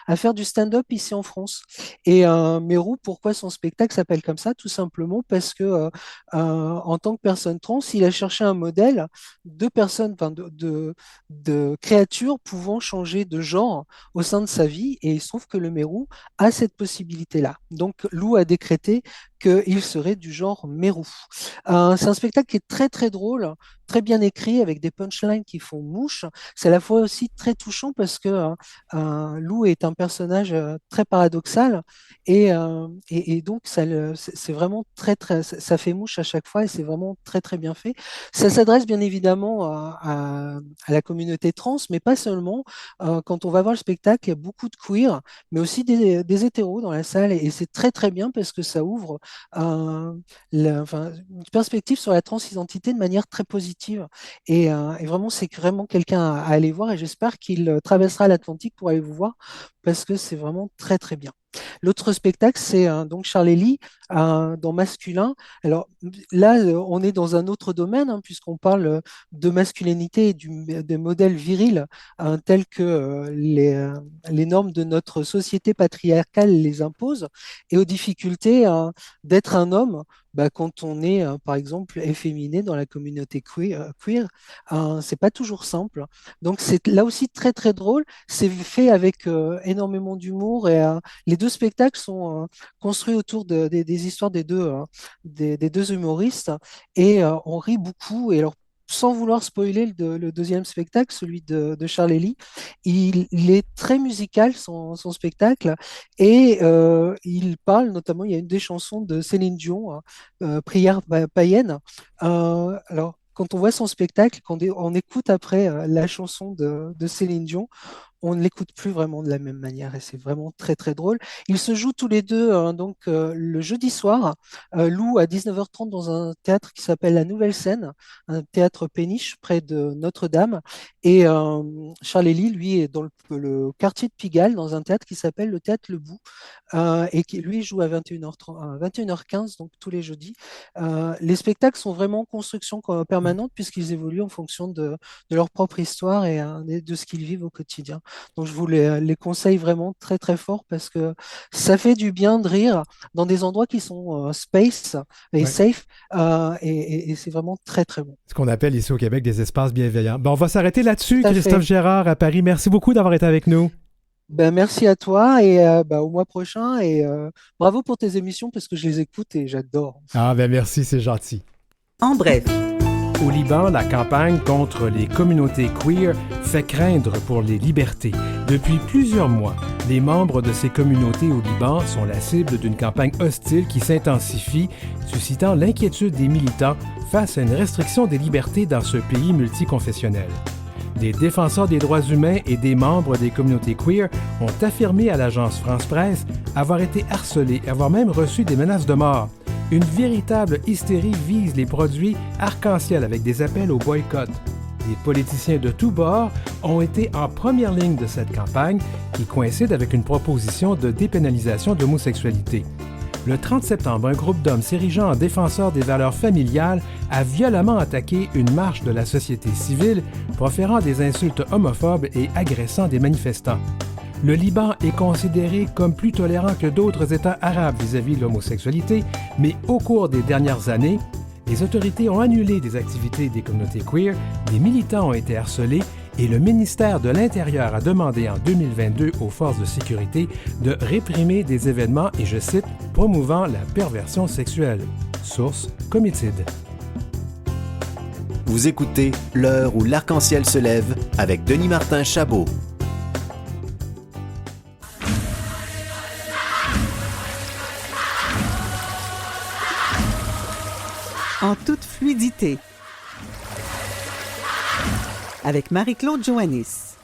à faire du stand-up ici en France. Et Mérou, pourquoi son spectacle s'appelle comme ça? Tout simplement parce que en tant que personne trans, il a cherché un modèle de personnes, enfin de créatures pouvant changer de genre au sein de sa vie. Et il se trouve que le Mérou a cette possibilité-là. Donc Lou a décrété qu'il serait du genre Mérou. C'est un spectacle qui est très très drôle, très bien écrit, avec des punchlines qui font mouche. C'est à la fois aussi très touchant parce que Lou est un personnage très paradoxal et donc c'est vraiment très très, ça fait mouche à chaque fois et c'est vraiment très très bien fait. Ça s'adresse bien évidemment à la communauté trans, mais pas seulement. Quand on va voir le spectacle, il y a beaucoup de queer, mais aussi des hétéros dans la salle et c'est très très bien parce que ça ouvre une perspective sur la transidentité de manière très positive. Et vraiment, c'est vraiment quelqu'un à aller voir et j'espère qu'il traversera l'Atlantique pour aller vous voir parce que c'est vraiment très très bien. L'autre spectacle, c'est donc Charlie dans Masculin. Alors là, on est dans un autre domaine, hein, puisqu'on parle de masculinité et des modèles virils tels que les normes de notre société patriarcale les imposent, et aux difficultés d'être un homme quand on est, par exemple, efféminé dans la communauté queer. C'est pas toujours simple. Donc c'est là aussi très très drôle. C'est fait avec énormément d'humour et les deux spectacles sont construits autour des histoires des deux humoristes et on rit beaucoup. Et alors, sans vouloir spoiler le deuxième spectacle, celui de Charlie, il est très musical son spectacle et il parle notamment, il y a une des chansons de Céline Dion, Prière païenne. Alors, quand on voit son spectacle, quand on écoute après la chanson de Céline Dion, on ne l'écoute plus vraiment de la même manière et c'est vraiment très très drôle. Ils se jouent tous les deux le jeudi soir, Lou à 19h30 dans un théâtre qui s'appelle La Nouvelle Scène, un théâtre péniche près de Notre-Dame. Et Charlie, lui, est dans le quartier de Pigalle dans un théâtre qui s'appelle le Théâtre Le Bout et qui, lui, joue à 21h30, 21h15, donc tous les jeudis. Les spectacles sont vraiment en construction permanente puisqu'ils évoluent en fonction de leur propre histoire et de ce qu'ils vivent au quotidien. Donc je vous les conseille vraiment très très fort parce que ça fait du bien de rire dans des endroits qui sont space et safe et c'est vraiment très très bon. Ce qu'on appelle ici au Québec des espaces bienveillants. On va s'arrêter là-dessus. Christophe Gérard à Paris, merci beaucoup d'avoir été avec nous. Merci à toi et au mois prochain et bravo pour tes émissions parce que je les écoute et j'adore. Merci, c'est gentil. En bref. Au Liban, la campagne contre les communautés queer fait craindre pour les libertés. Depuis plusieurs mois, les membres de ces communautés au Liban sont la cible d'une campagne hostile qui s'intensifie, suscitant l'inquiétude des militants face à une restriction des libertés dans ce pays multiconfessionnel. Des défenseurs des droits humains et des membres des communautés queer ont affirmé à l'agence France Presse avoir été harcelés et avoir même reçu des menaces de mort. Une véritable hystérie vise les produits arc-en-ciel avec des appels au boycott. Des politiciens de tous bords ont été en première ligne de cette campagne qui coïncide avec une proposition de dépénalisation de l'homosexualité. Le 30 septembre, un groupe d'hommes s'érigeant en défenseurs des valeurs familiales a violemment attaqué une marche de la société civile, proférant des insultes homophobes et agressant des manifestants. Le Liban est considéré comme plus tolérant que d'autres États arabes vis-à-vis de l'homosexualité, mais au cours des dernières années, les autorités ont annulé des activités des communautés queer, des militants ont été harcelés et le ministère de l'Intérieur a demandé en 2022 aux forces de sécurité de réprimer des événements, et je cite, « promouvant la perversion sexuelle ». Source Committed. Vous écoutez L'heure où l'arc-en-ciel se lève avec Denis Martin Chabot. En toute fluidité. Avec Marie-Claude Joannis.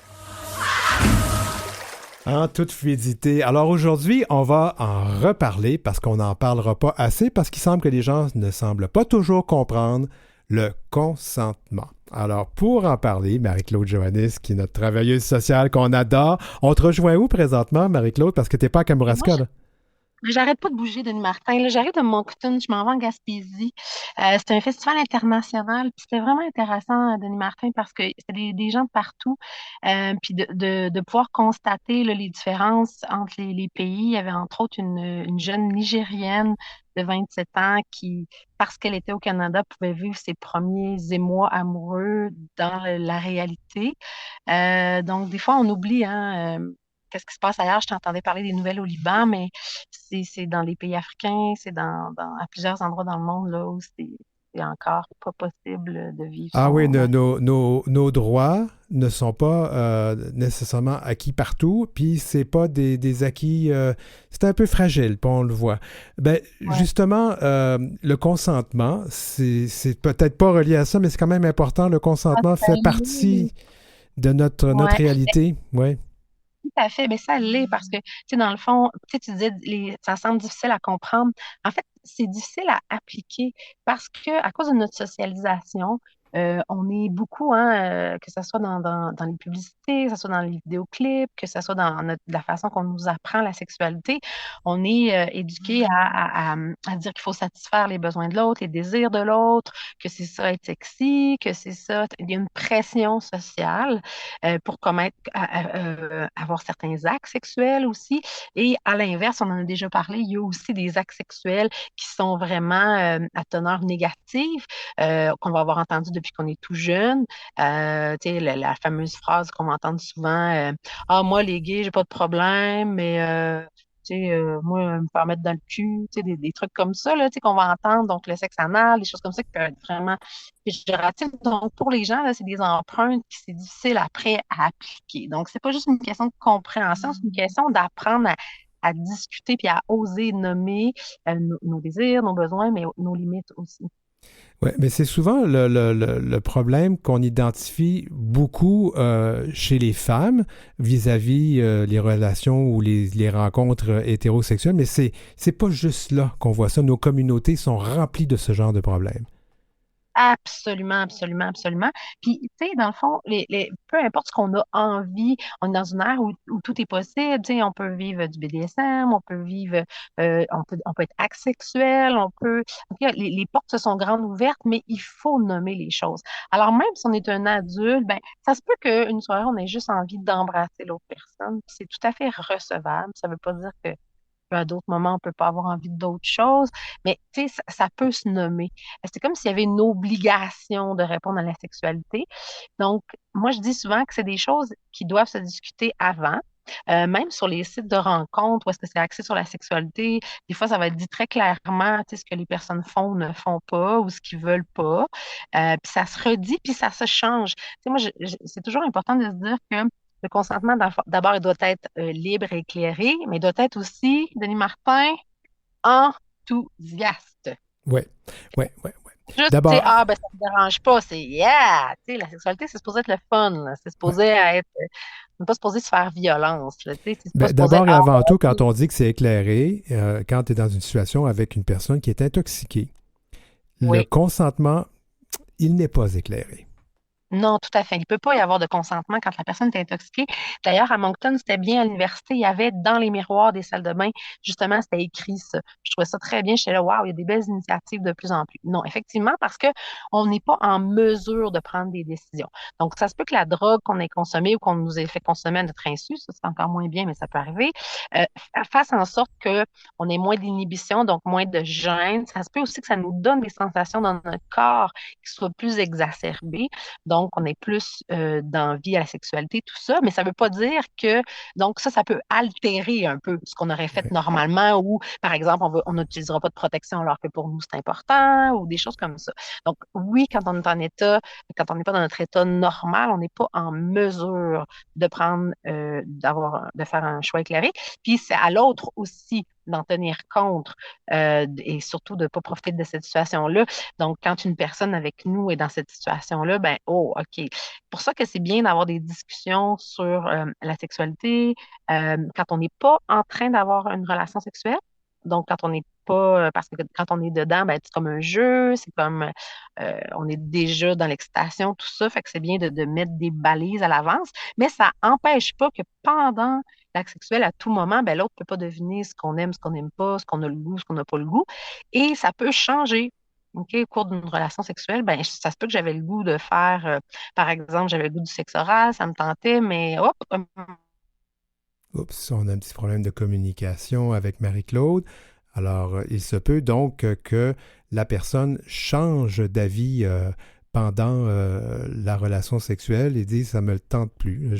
En toute fluidité. Alors aujourd'hui, on va en reparler parce qu'on n'en parlera pas assez parce qu'il semble que les gens ne semblent pas toujours comprendre le consentement. Alors pour en parler, Marie-Claude Joannis, qui est notre travailleuse sociale qu'on adore, on te rejoint où présentement, Marie-Claude, parce que t'es pas à Kamouraska, là? J'arrête pas de bouger, Denis Martin. Là, j'arrive de Moncton, je m'en vais en Gaspésie. C'était un festival international. Puis c'était vraiment intéressant, Denis Martin, parce que c'était des gens de partout. Puis de pouvoir constater là, les différences entre les pays. Il y avait entre autres une jeune Nigérienne de 27 ans qui, parce qu'elle était au Canada, pouvait vivre ses premiers émois amoureux dans la réalité. Donc, des fois, on oublie, hein, qu'est-ce qui se passe ailleurs. Je t'entendais parler des nouvelles au Liban, mais c'est dans les pays africains, c'est à plusieurs endroits dans le monde là, où c'est encore pas possible de vivre Ah oui, son... nos droits ne sont pas nécessairement acquis partout, puis c'est pas des acquis... c'est un peu fragile, puis on le voit. Ben, justement, le consentement, c'est peut-être pas relié à ça, mais c'est quand même important. Le consentement fait partie de notre réalité. Ouais. Tout à fait, mais ça l'est parce que, tu sais, dans le fond, tu disais, ça semble difficile à comprendre. En fait, c'est difficile à appliquer parce que, à cause de notre socialisation, on est beaucoup, hein, que ce soit dans les publicités, que ce soit dans les vidéoclips, que ce soit dans la façon qu'on nous apprend la sexualité, on est éduqué à dire qu'il faut satisfaire les besoins de l'autre, les désirs de l'autre, que c'est ça être sexy, que c'est ça. Il y a une pression sociale pour avoir certains actes sexuels aussi. Et à l'inverse, on en a déjà parlé, il y a aussi des actes sexuels qui sont vraiment à teneur négative, qu'on va avoir entendu depuis qu'on est tout jeune. Tu sais, la fameuse phrase qu'on va entendre souvent, ah, moi, les gays, j'ai pas de problème, mais tu sais, moi, me faire mettre dans le cul, tu sais, des trucs comme ça, là, tu sais, qu'on va entendre, donc le sexe anal, des choses comme ça qui peuvent être vraiment péjoratives. Donc, pour les gens, là, c'est des empreintes qui c'est difficile après à appliquer. Donc, c'est pas juste une question de compréhension, c'est une question d'apprendre à discuter puis à oser nommer nos désirs, nos besoins, mais nos limites aussi. Oui, mais c'est souvent le problème qu'on identifie beaucoup chez les femmes vis-à-vis les relations ou les rencontres hétérosexuelles, mais c'est pas juste là qu'on voit ça. Nos communautés sont remplies de ce genre de problèmes. Absolument, absolument, absolument. Puis, tu sais, dans le fond, peu importe ce qu'on a envie, on est dans une ère où tout est possible. Tu sais, on peut vivre du BDSM, on peut vivre, on peut être asexuel, on peut. En tout cas, les portes se sont grandes ouvertes, mais il faut nommer les choses. Alors, même si on est un adulte, ben, ça se peut qu'une soirée, on ait juste envie d'embrasser l'autre personne. C'est tout à fait recevable. Ça veut pas dire que à d'autres moments, on ne peut pas avoir envie d'autres choses, mais tu sais, ça peut se nommer. C'est comme s'il y avait une obligation de répondre à la sexualité. Donc, moi, je dis souvent que c'est des choses qui doivent se discuter avant. Même sur les sites de rencontres où est-ce que c'est axé sur la sexualité, des fois, ça va être dit très clairement, tu sais, ce que les personnes font ou ne font pas ou ce qu'ils veulent pas. Puis ça se redit, puis ça se change. Tu sais, moi, c'est toujours important de se dire que le consentement, d'abord, il doit être libre et éclairé, mais il doit être aussi, Denis Martin, enthousiaste. Oui, oui, oui. Juste, tu sais, ah, ben, ça ne me dérange pas, c'est yeah! Tu sais, la sexualité, c'est supposé être le fun, là. C'est supposé être. On n'est pas supposé se faire violence, là, tu sais. Ben, d'abord et avant tout, quand on dit que c'est éclairé, quand tu es dans une situation avec une personne qui est intoxiquée, le consentement, il n'est pas éclairé. Non, tout à fait. Il ne peut pas y avoir de consentement quand la personne est intoxiquée. D'ailleurs, à Moncton, c'était bien à l'université, il y avait dans les miroirs des salles de bain, justement, c'était écrit ça. Je trouvais ça très bien. J'étais là, waouh, il y a des belles initiatives de plus en plus. Non, effectivement, parce qu'on n'est pas en mesure de prendre des décisions. Donc, ça se peut que la drogue qu'on ait consommée ou qu'on nous ait fait consommer à notre insu, ça c'est encore moins bien, mais ça peut arriver, fasse en sorte qu'on ait moins d'inhibition, donc moins de gêne. Ça se peut aussi que ça nous donne des sensations dans notre corps qui soient plus exacerbées. Donc, on est plus d'envie à la sexualité, tout ça, mais ça ne veut pas dire que, donc ça peut altérer un peu ce qu'on aurait fait normalement ou, par exemple, on n'utilisera pas de protection alors que pour nous, c'est important ou des choses comme ça. Donc, oui, quand on est en état, quand on n'est pas dans notre état normal, on n'est pas en mesure de prendre, de faire un choix éclairé. Puis, c'est à l'autre aussi d'en tenir compte et surtout de ne pas profiter de cette situation-là. Donc, quand une personne avec nous est dans cette situation-là, ben, oh, OK. Pour ça que c'est bien d'avoir des discussions sur la sexualité quand on n'est pas en train d'avoir une relation sexuelle. Donc, quand on n'est pas, parce que quand on est dedans, ben, c'est comme un jeu, c'est comme, on est déjà dans l'excitation, tout ça, fait que c'est bien de mettre des balises à l'avance, mais ça n'empêche pas que pendant l'acte sexuel, à tout moment, ben, l'autre ne peut pas deviner ce qu'on aime, ce qu'on n'aime pas, ce qu'on a le goût, ce qu'on n'a pas le goût, et ça peut changer. OK, au cours d'une relation sexuelle, ben, ça se peut que j'avais le goût de faire, par exemple, j'avais le goût du sexe oral, ça me tentait, mais hop, Oups, on a un petit problème de communication avec Marie-Claude. Alors, il se peut donc que la personne change d'avis pendant la relation sexuelle et dit ça me le tente plus.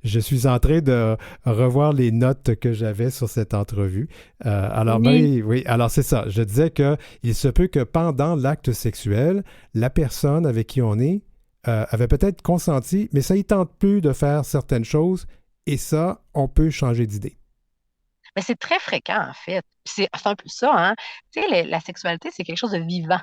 Je suis en train de revoir les notes que j'avais sur cette entrevue. Alors, Oui. Marie, oui, alors c'est ça. Je disais que il se peut que pendant l'acte sexuel, la personne avec qui on est avait peut-être consenti, mais ça ne tente plus de faire certaines choses et ça, on peut changer d'idée. mais c'est très fréquent, en fait. Puis c'est un peu ça, hein. Tu sais, la sexualité, c'est quelque chose de vivant.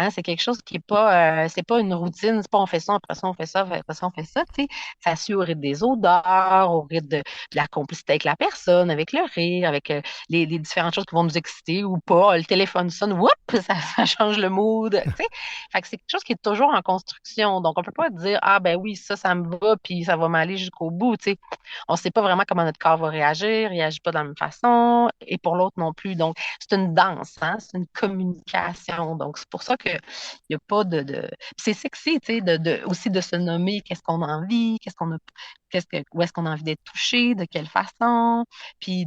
Hein, c'est quelque chose qui est pas, c'est pas une routine, c'est pas on fait ça, après ça, on fait ça, après ça, on fait ça, tu sais. Ça suit au rythme des odeurs, au rythme de la complicité avec la personne, avec le rire, avec les différentes choses qui vont nous exciter ou pas. Le téléphone sonne, whoop, ça change le mood, tu sais. Fait que c'est quelque chose qui est toujours en construction. Donc, on peut pas dire, ah ben oui, ça me va, puis ça va m'aller jusqu'au bout, tu sais. On sait pas vraiment comment notre corps va réagir, il réagit pas de la même façon, et pour l'autre non plus. Donc, c'est une danse, hein, c'est une communication. Donc, c'est pour ça que il n'y a pas Puis c'est sexy, tu sais, aussi de se nommer qu'est-ce qu'on a envie, où est-ce qu'on a envie d'être touché, de quelle façon, puis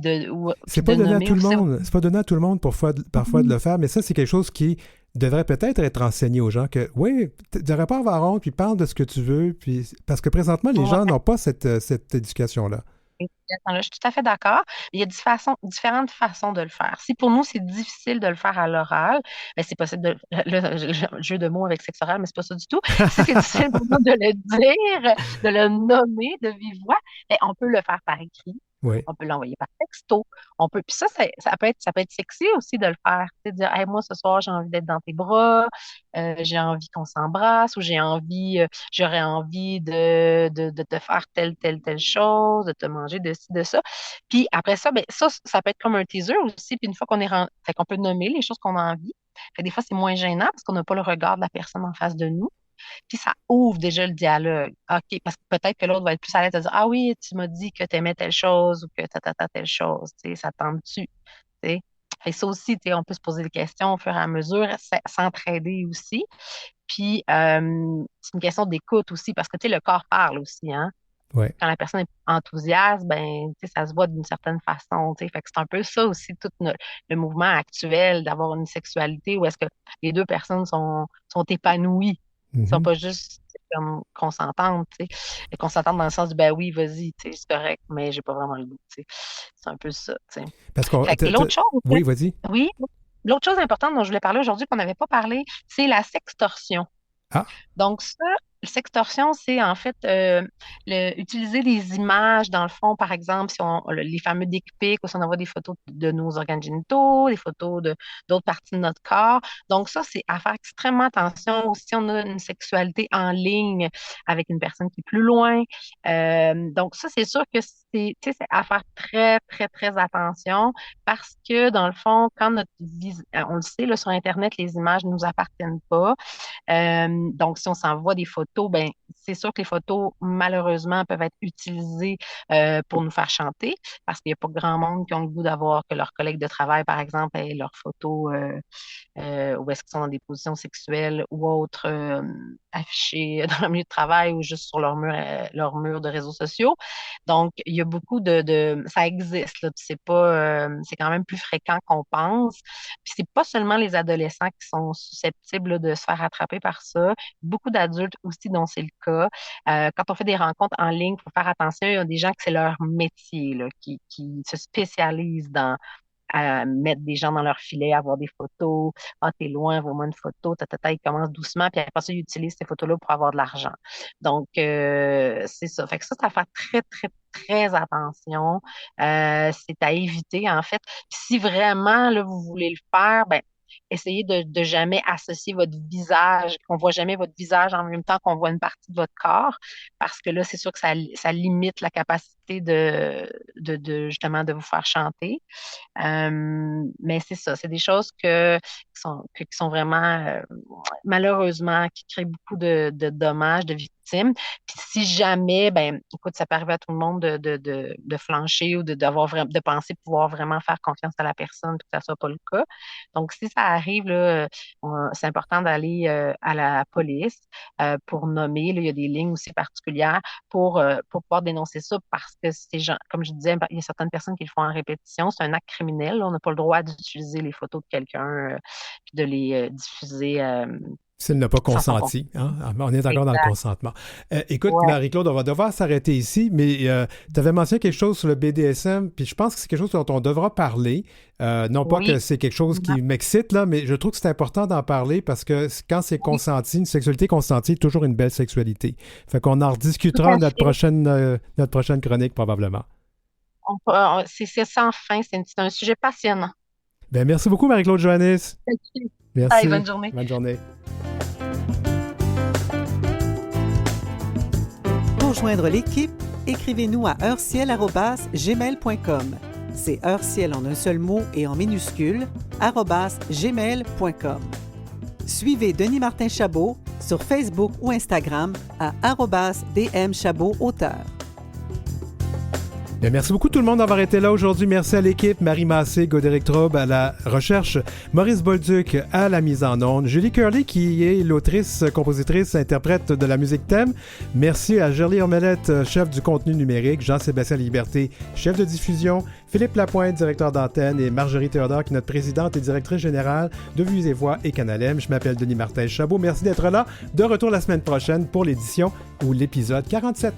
C'est puis pas de donné à nommer tout le aussi. monde. C'est pas donné à tout le monde parfois de le faire, mais ça, c'est quelque chose qui devrait peut-être être enseigné aux gens que, oui, tu devrais pas avoir honte, puis parle de ce que tu veux, puis parce que présentement, les gens n'ont pas cette éducation-là. Là, je suis tout à fait d'accord. Il y a différentes façons de le faire. Si pour nous, c'est difficile de le faire à l'oral, ben c'est possible de. Le jeu de mots avec sexe oral, mais c'est pas ça du tout. Si c'est difficile pour nous de le dire, de le nommer de vive voix, ben, on peut le faire par écrit. Oui. On peut l'envoyer par texto. Puis ça peut être sexy aussi de le faire. Tu sais, dire, hey, moi, ce soir, j'ai envie d'être dans tes bras, j'ai envie qu'on s'embrasse, ou j'aurais envie de te faire telle chose, de te manger de ci, de ça. Puis après ça, ben, ça peut être comme un teaser aussi. Puis une fois fait qu'on peut nommer les choses qu'on a envie. Fait que des fois, c'est moins gênant parce qu'on n'a pas le regard de la personne en face de nous. Puis ça ouvre déjà le dialogue. OK, parce que peut-être que l'autre va être plus à l'aise de dire, ah oui, tu m'as dit que tu aimais telle chose ou que telle chose. Tu sais, ça tente-tu? Tu sais? Fait que ça aussi, tu sais, on peut se poser des questions au fur et à mesure, s'entraider aussi. Puis, c'est une question d'écoute aussi, parce que, tu sais, le corps parle aussi, hein. Ouais. Quand la personne est enthousiaste, ben, tu sais, ça se voit d'une certaine façon, tu sais. Fait que c'est un peu ça aussi, tout le mouvement actuel d'avoir une sexualité où est-ce que les deux personnes sont épanouies. Ils sont pas juste comme consentantes, tu sais. Et consentantes dans le sens du, ben oui, vas-y, tu sais, c'est correct, mais j'ai pas vraiment le goût, tu sais. C'est un peu ça, tu sais. Parce qu'on. Fait que l'autre chose, Oui, vas-y. oui, l'autre chose importante dont je voulais parler aujourd'hui, qu'on n'avait pas parlé, c'est la sextorsion. Ah. Donc ça, sextorsion, c'est en fait utiliser des images, dans le fond, par exemple, si les fameux dick pics, où si on envoie des photos de nos organes génitaux, des photos d'autres parties de notre corps. Donc ça, c'est à faire extrêmement attention. Si on a une sexualité en ligne avec une personne qui est plus loin. Donc ça, c'est sûr que c'est à faire très, très, très attention parce que, dans le fond, quand on le sait, là, sur Internet, les images ne nous appartiennent pas. Donc, si on s'envoie des photos, ben, c'est sûr que les photos, malheureusement, peuvent être utilisées pour nous faire chanter parce qu'il n'y a pas grand monde qui ont le goût d'avoir que leurs collègues de travail, par exemple, aient leurs photos où est-ce qu'ils sont dans des positions sexuelles ou autres affichées dans le milieu de travail ou juste sur leur mur de réseaux sociaux. Donc, il y a beaucoup ça existe, là, puis c'est quand même plus fréquent qu'on pense. Puis c'est pas seulement les adolescents qui sont susceptibles là, de se faire attraper par ça. Beaucoup d'adultes aussi dont c'est le cas. Quand on fait des rencontres en ligne, il faut faire attention. Il y a des gens que c'est leur métier, là, qui se spécialisent à mettre des gens dans leur filet, à avoir des photos. Ah, t'es loin, envoie-moi une photo. Ils commencent doucement, puis après ça, ils utilisent ces photos-là pour avoir de l'argent. Donc, c'est ça. Fait que ça, c'est à faire très, très, très attention. C'est à éviter, en fait. Puis si vraiment, là, vous voulez le faire, ben, essayez de jamais associer votre visage, qu'on voit jamais votre visage en même temps qu'on voit une partie de votre corps, parce que là, c'est sûr que ça limite la capacité de justement de vous faire chanter. Mais c'est ça, c'est des choses qui sont vraiment, malheureusement, qui créent beaucoup de dommages, de victimes. Puis si jamais, ben, écoute, ça peut arriver à tout le monde de flancher ou de penser pouvoir vraiment faire confiance à la personne, puis que ça soit pas le cas. Donc, si ça arrive, là, c'est important d'aller à la police pour nommer. Là, il y a des lignes aussi particulières pour pouvoir dénoncer ça, parce que ces gens, comme je disais, il y a certaines personnes qui le font en répétition. C'est un acte criminel. Là, on n'a pas le droit d'utiliser les photos de quelqu'un puis de les diffuser. S'il n'a pas consenti. Hein? On est encore dans le consentement. Écoute, Marie-Claude, on va devoir s'arrêter ici, mais tu avais mentionné quelque chose sur le BDSM, puis je pense que c'est quelque chose dont on devra parler. Non pas que c'est quelque chose qui m'excite, là, mais je trouve que c'est important d'en parler parce que quand c'est consenti, une sexualité consentie est toujours une belle sexualité. Fait qu'on en rediscutera notre prochaine chronique, probablement. C'est sans fin, c'est un sujet passionnant. Ben, merci beaucoup, Marie-Claude Johannis. Merci. Allez, bonne journée. Bonne journée. Pour joindre l'équipe, écrivez-nous à heureciel@gmail.com. C'est heureciel en un seul mot et en minuscule, @gmail.com. Suivez Denis Martin Chabot sur Facebook ou Instagram à @dmchabotauteur. Bien, merci beaucoup tout le monde d'avoir été là aujourd'hui. Merci à l'équipe, Marie Massé, Godéric Traube à la recherche, Maurice Bolduc à la mise en onde, Julie Curley qui est l'autrice, compositrice, interprète de la musique thème. Merci à Gerly Ormelette, chef du contenu numérique, Jean-Sébastien Liberté, chef de diffusion, Philippe Lapointe, directeur d'antenne, et Marjorie Théodore qui est notre présidente et directrice générale de Vues et Voix et Canal M. Je m'appelle Denis Martin Chabot. Merci d'être là. De retour la semaine prochaine pour l'édition ou l'épisode 47.